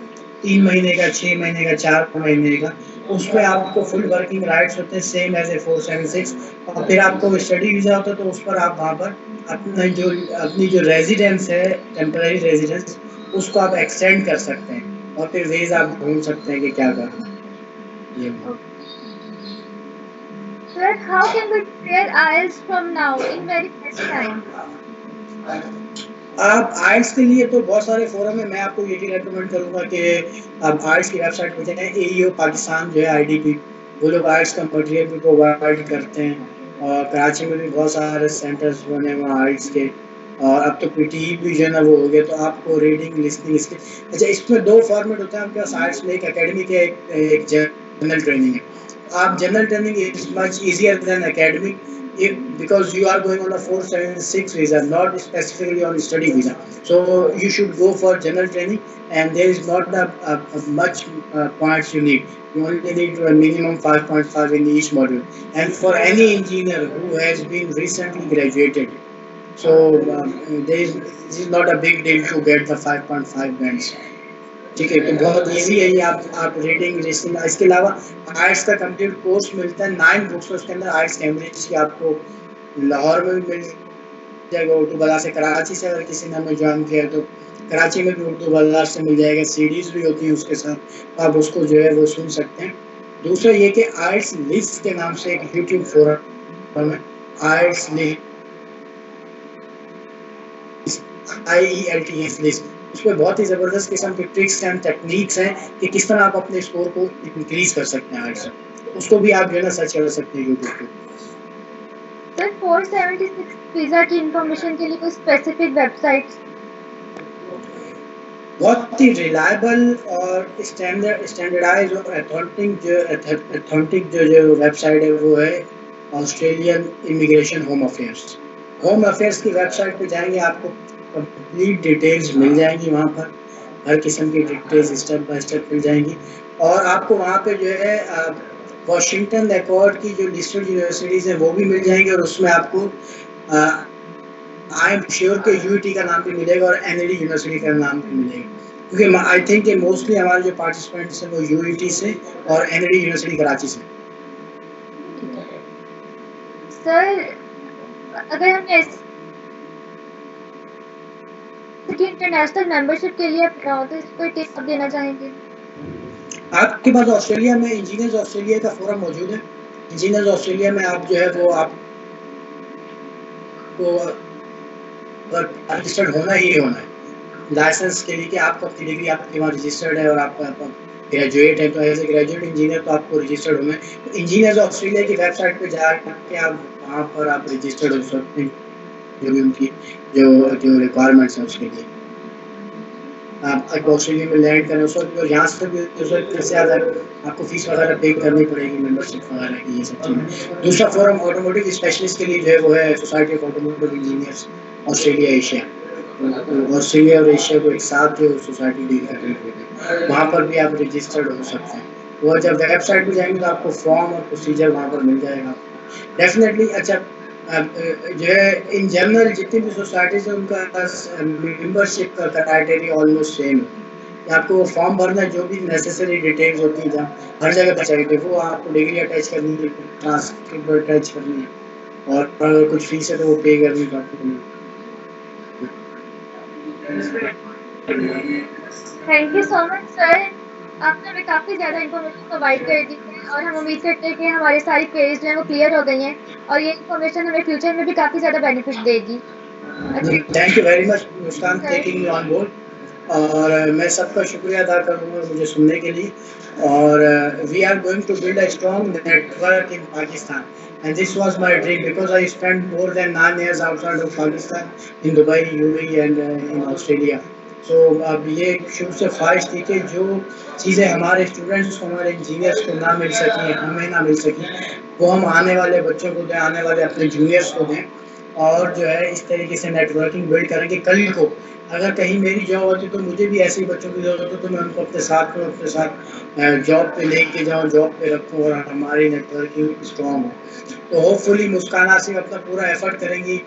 3 महीने का, 6 महीने का, 4 महीने का। उसमें आपको फुल वर्किंग राइट्स होते हैं सेम एज ए 476, और फिर आपको स्टडी वीज़ा होता है तो उस पर आप वहाँ पर अपनी जो रेजिडेंस है, टेम्पररी रेजिडेंस, उसको आप एक्सटेंड कर सकते हैं, और फिर वेज आप ढूंढ सकते हैं कि क्या करना है। ये sir how can we prepare IELTS from now in very less time. आप आइल्स के लिए तो बहुत सारे फोरम है, मैं आपको यही रेकमेंड करूंगा कि आप आइल्स की वेबसाइट पे जाएं। एईओ पाकिस्तान जो है आईडीपी, वो लोग आइल्स का मटेरियल भी प्रोवाइड करते हैं, और कराची में भी बहुत सारे सेंटर्स बने हुए आइल्स के, और अब तो पीटीई भी जो है ना वो हो गया, तो आपको रीडिंग लिसनिंग इसके। अच्छा, इसमें दो फॉर्मेट होता है आपके पास आइल्स में, एक एकेडमिक है, एक जनरल ट्रेनिंग है। आप general training is much easier than academic, if because you are going on a 476 visa, not specifically on study visa, so you should go for general training, and there is not a much points you need. You only need a minimum 5.5 in each module, and for any engineer who has been recently graduated, so this is not a big deal to get the 5.5 bands, ठीक है। तो बहुत easy है ये, आप reading listening, इसके अलावा arts का कंप्लीट कोर्स मिलता है, 9 बुक्स उसके अंदर आर्ट्स कैम्ब्रिज की, आपको लाहौर में भी मिल जाएगा उर्दू बाजार से, कराची से अगर किसी ने हमें ज्वाइन किया है तो कराची में भी उर्दू बाजार से मिल जाएगा, सीडीज भी होती है उसके साथ, आप उसको जो है वो सुन सकते हैं। दूसरा ये कि आर्ट्स लिस्ट के नाम से एक यूट्यूब फोरम है, आर्ट्स IELTS लिस्ट, उसमें बहुत ही ज़बरदस्त किस्म की ट्रिक्स एंड टेक्निक्स हैं कि किस तरह आप अपने स्कोर को इंक्रीज कर सकते हैं आर्ट्स, उसको भी आप जो है ना सर्च कर सकते हैं यूट्यूब पे। सर 476 वीजा की इंफॉर्मेशन के लिए कोई स्पेसिफिक वेबसाइट्स। बहुत ही रिलायबल और स्टैंडर्डाइज और अथेंटिक जो वेबसाइट है वो है Australian immigration home affairs. Home affairs की वेबसाइट पे जाएंगे, आपको कंप्लीट डिटेल्स मिल जाएंगी, वहाँ पर हर किस्म की डिटेल्स स्टेप बाय स्टेप मिल जाएंगी, और आपको वहाँ पे जो है वॉशिंगटन एकॉर्ड की जो लिस्टेड यूनिवर्सिटीज़ हैं वो भी मिल जाएंगी, और उसमें आपको आई एम श्योर कि यूईटी का नाम भी मिलेगा और एनएडी यूनिवर्सिटी का नाम भी मिलेगा, क्योंकि आई थिंक कि मोस्टली हमारे जो पार्टिसिपेंट्स हैं वो यूईटी से और एनएडी यूनिवर्सिटी कराची से। ठीक है सर, अगर हमने की इंटरनेशनल मेंबरशिप के लिए अप्लाई हो तो इस कोई टिप्स आप देना चाहेंगे? आपके पास ऑस्ट्रेलिया में इंजीनियर्स ऑस्ट्रेलिया का फोरम मौजूद है। इंजीनियर्स ऑस्ट्रेलिया में आप जो है वो आपको रजिस्टर्ड होना ही होना है लाइसेंस के लिए कि आपको अपनी डिग्री आपके वहाँ रजिस्टर्ड है और आप ग्रेजुएट है, तो एज ए ग्रेजुएट इंजीनियर तो आपको रजिस्टर्ड होना है। तो इंजीनियर्स ऑस्ट्रेलिया की वेबसाइट पे जाके आप वहाँ पर आप रजिस्टर्ड हो सकते हैं, जो भी उनकी जो जो रिक्वायरमेंट्स हैं उसके लिए। आप ऑस्ट्रेलिया में लैंड करें उस वक्त, और यहाँ से भी उस वक्त कैसे आता है, आपको फीस वगैरह पे करनी पड़ेगी, मेंबरशिप वगैरह की, ये सब चीज़ें। दूसरा फोरम ऑटोमोटिव स्पेशलिस्ट के लिए जो है वो है society of automotive engineers Australia Asia. Australia और एशिया को एक साथ जो सोसाइटी डील कर रही है, वहाँ पर भी आप रजिस्टर्ड हो सकते हैं। वो जब वेबसाइट पे जाएंगे तो आपको फॉर्म और प्रोसीजर वहाँ पर मिल जाएगा डेफिनेटली। अच्छा, जो है इन जनरल जितनी भी सोसाइटीज है उनका मेंबरशिप का क्राइटेरिया ऑलमोस्ट सेम है। आपको वो फॉर्म भरना है, जो भी नेसेसरी डिटेल्स होती है जहाँ हर जगह पर चाहिए वो आपको डिग्री अटैच करनी है, ट्रांसक्रिप्ट अटैच करनी है, और अगर कुछ फीस है तो वो पे करनी पड़ती है। Thank you so much sir, आपने हमें काफ़ी ज़्यादा इन्फॉर्मेशन प्रोवाइड कर दी है और हम उम्मीद करते हैं कि हमारी सारी क्वेरीज जो हैं वो क्लियर हो गई हैं और ये इन्फॉर्मेशन हमें फ्यूचर में भी काफ़ी ज़्यादा बेनिफिट देगी। Thank you very much Muskan sir, taking me on board, और मैं सबका शुक्रिया अदा करूँगा मुझे सुनने के लिए। और we are going to build a strong network in Pakistan, and this was my dream because I spent more than 9 years outside of Pakistan, in Dubai, UAE and in Australia. So अब ये शुरू से ख्वाहिश थी कि जो चीज़ें हमारे स्टूडेंट्स को, हमारे इंजीनियर्स को ना मिल सकी, हमें ना मिल सकी, वो हम आने वाले बच्चों को दें, आने वाले अपने जूनियर्स को दें, और जो है इस तरीके से नेटवर्किंग बिल्ड करेंगे। कल को अगर कहीं मेरी जॉब होती तो मुझे भी ऐसे ही बच्चों की ज़रूरत हो तो मैं उनको अपने साथ में अपने साथ जॉब पे लेके जाऊँ, जॉब पे रखूँ और हमारी नेटवर्किंग स्ट्रॉन्ग हो। तो होपफुली मुस्कान आसिफ अपना पूरा एफर्ट करेंगी,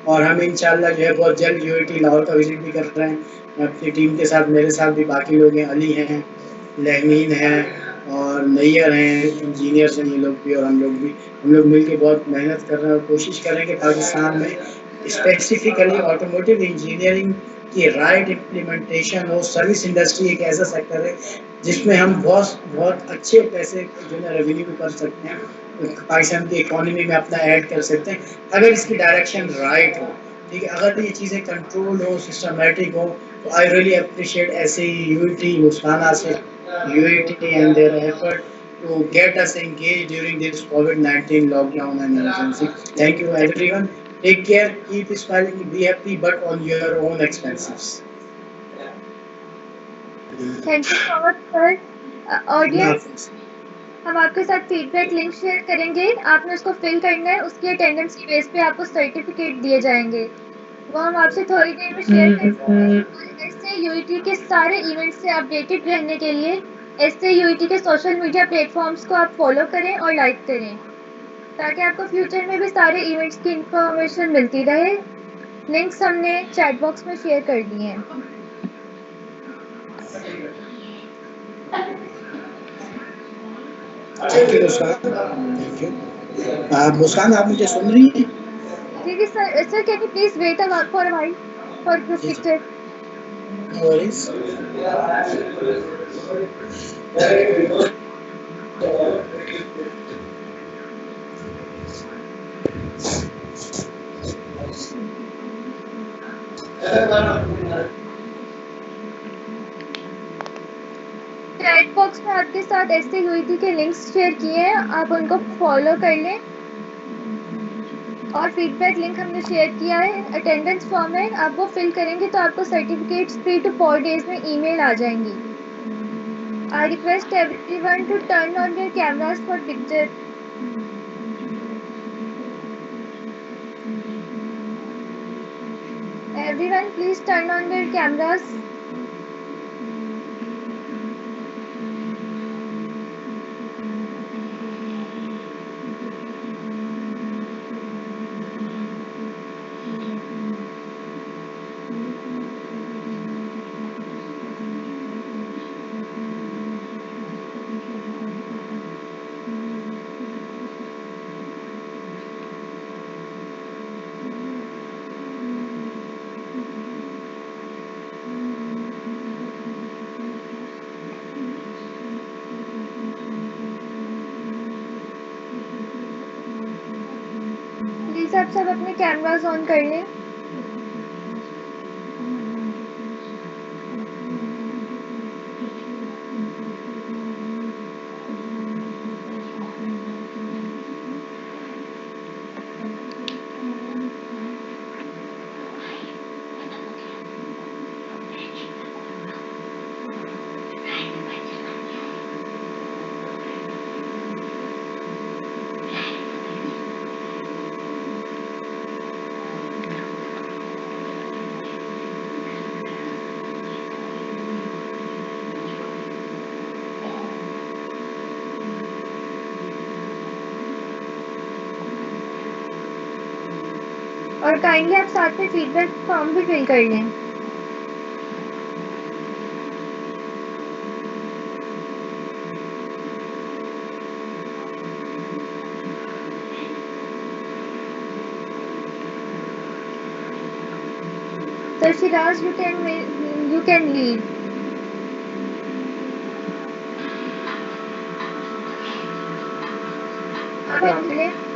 और हम इंशाल्लाह जो है बहुत जल्द यूएटी लाहौर का विजिट भी कर रहे हैं अपनी टीम के साथ। मेरे साथ भी बाकी लोग हैं, अली हैं, लहमीन हैं और नैयर हैं, इंजीनियर्स हैं ये लोग भी और हम लोग भी। हम लोग मिलके बहुत मेहनत कर रहे हैं और कोशिश करेंगे पाकिस्तान में स्पेसिफिकली ऑटोमोटिव इंजीनियरिंग की राइट इम्प्लीमेंटेशन हो। सर्विस इंडस्ट्री एक ऐसा सेक्टर है जिसमें हम बहुत बहुत अच्छे पैसे जो है रेवेन्यू भी कर सकते हैं, पाकिस्तान की इकोनॉमी में अपना ऐड कर सकते हैं, अगर इसकी डायरेक्शन राइट हो। ठीक है, अगर ये चीज़ें कंट्रोल हो, सिस्टमेटिक हो, तो आई रियली अप्रिशिएट ऐसे ही UET, Muskan Asif, UAT and their effort to get us engaged during this COVID-19 lockdown and emergency. Thank you, everyone. Take care, keep smiling, be happy, but on your own expenses. Thank you so much sir. Allah audience, Hafiz. हम आपके साथ feedback link share करेंगे, आपने उसको fill करना है, उसकी attendance की बेस पे आपको सर्टिफिकेट दिए जाएंगे, वो हम आपसे थोड़ी देर में शेयर कर देंगे। और ऐसे यूईटी के सारे इवेंट से अपडेटेड रहने के लिए ऐसे यूईटी के सोशल मीडिया प्लेटफॉर्म्स को आप फॉलो करें और लाइक करें, ताकि आपको फ्यूचर में भी सारे इवेंट्स की इंफॉर्मेशन मिलती रहे। लिंक्स हमने चैट बॉक्स में शेयर कर दिए हैं। Thank you, Muskan. Thank you. मुस्कान, आप मुझे सुन रही हैं? ठीक है sir, sir can you please wait for a while for the जी जी, picture? no worries. Chat box में आपके साथ ऐसे यूईटी के लिंक्स शेयर किए हैं, आप उनको फॉलो कर लें। और फीडबैक लिंक हमने शेयर किया है, अटेंडेंस फॉर्म है, आप वो फिल करेंगे तो आपको सर्टिफिकेट्स 3 to 4 डेज में ईमेल आ जाएंगी। I request everyone to turn on their cameras for picture. Everyone please turn on their cameras. Please आप सब अपने कैमरास ऑन कर लें। और काइंडली आप साथ में फीडबैक फॉर्म भी फिल कर लें। Sir Shiraz, you can lead. आप अकेले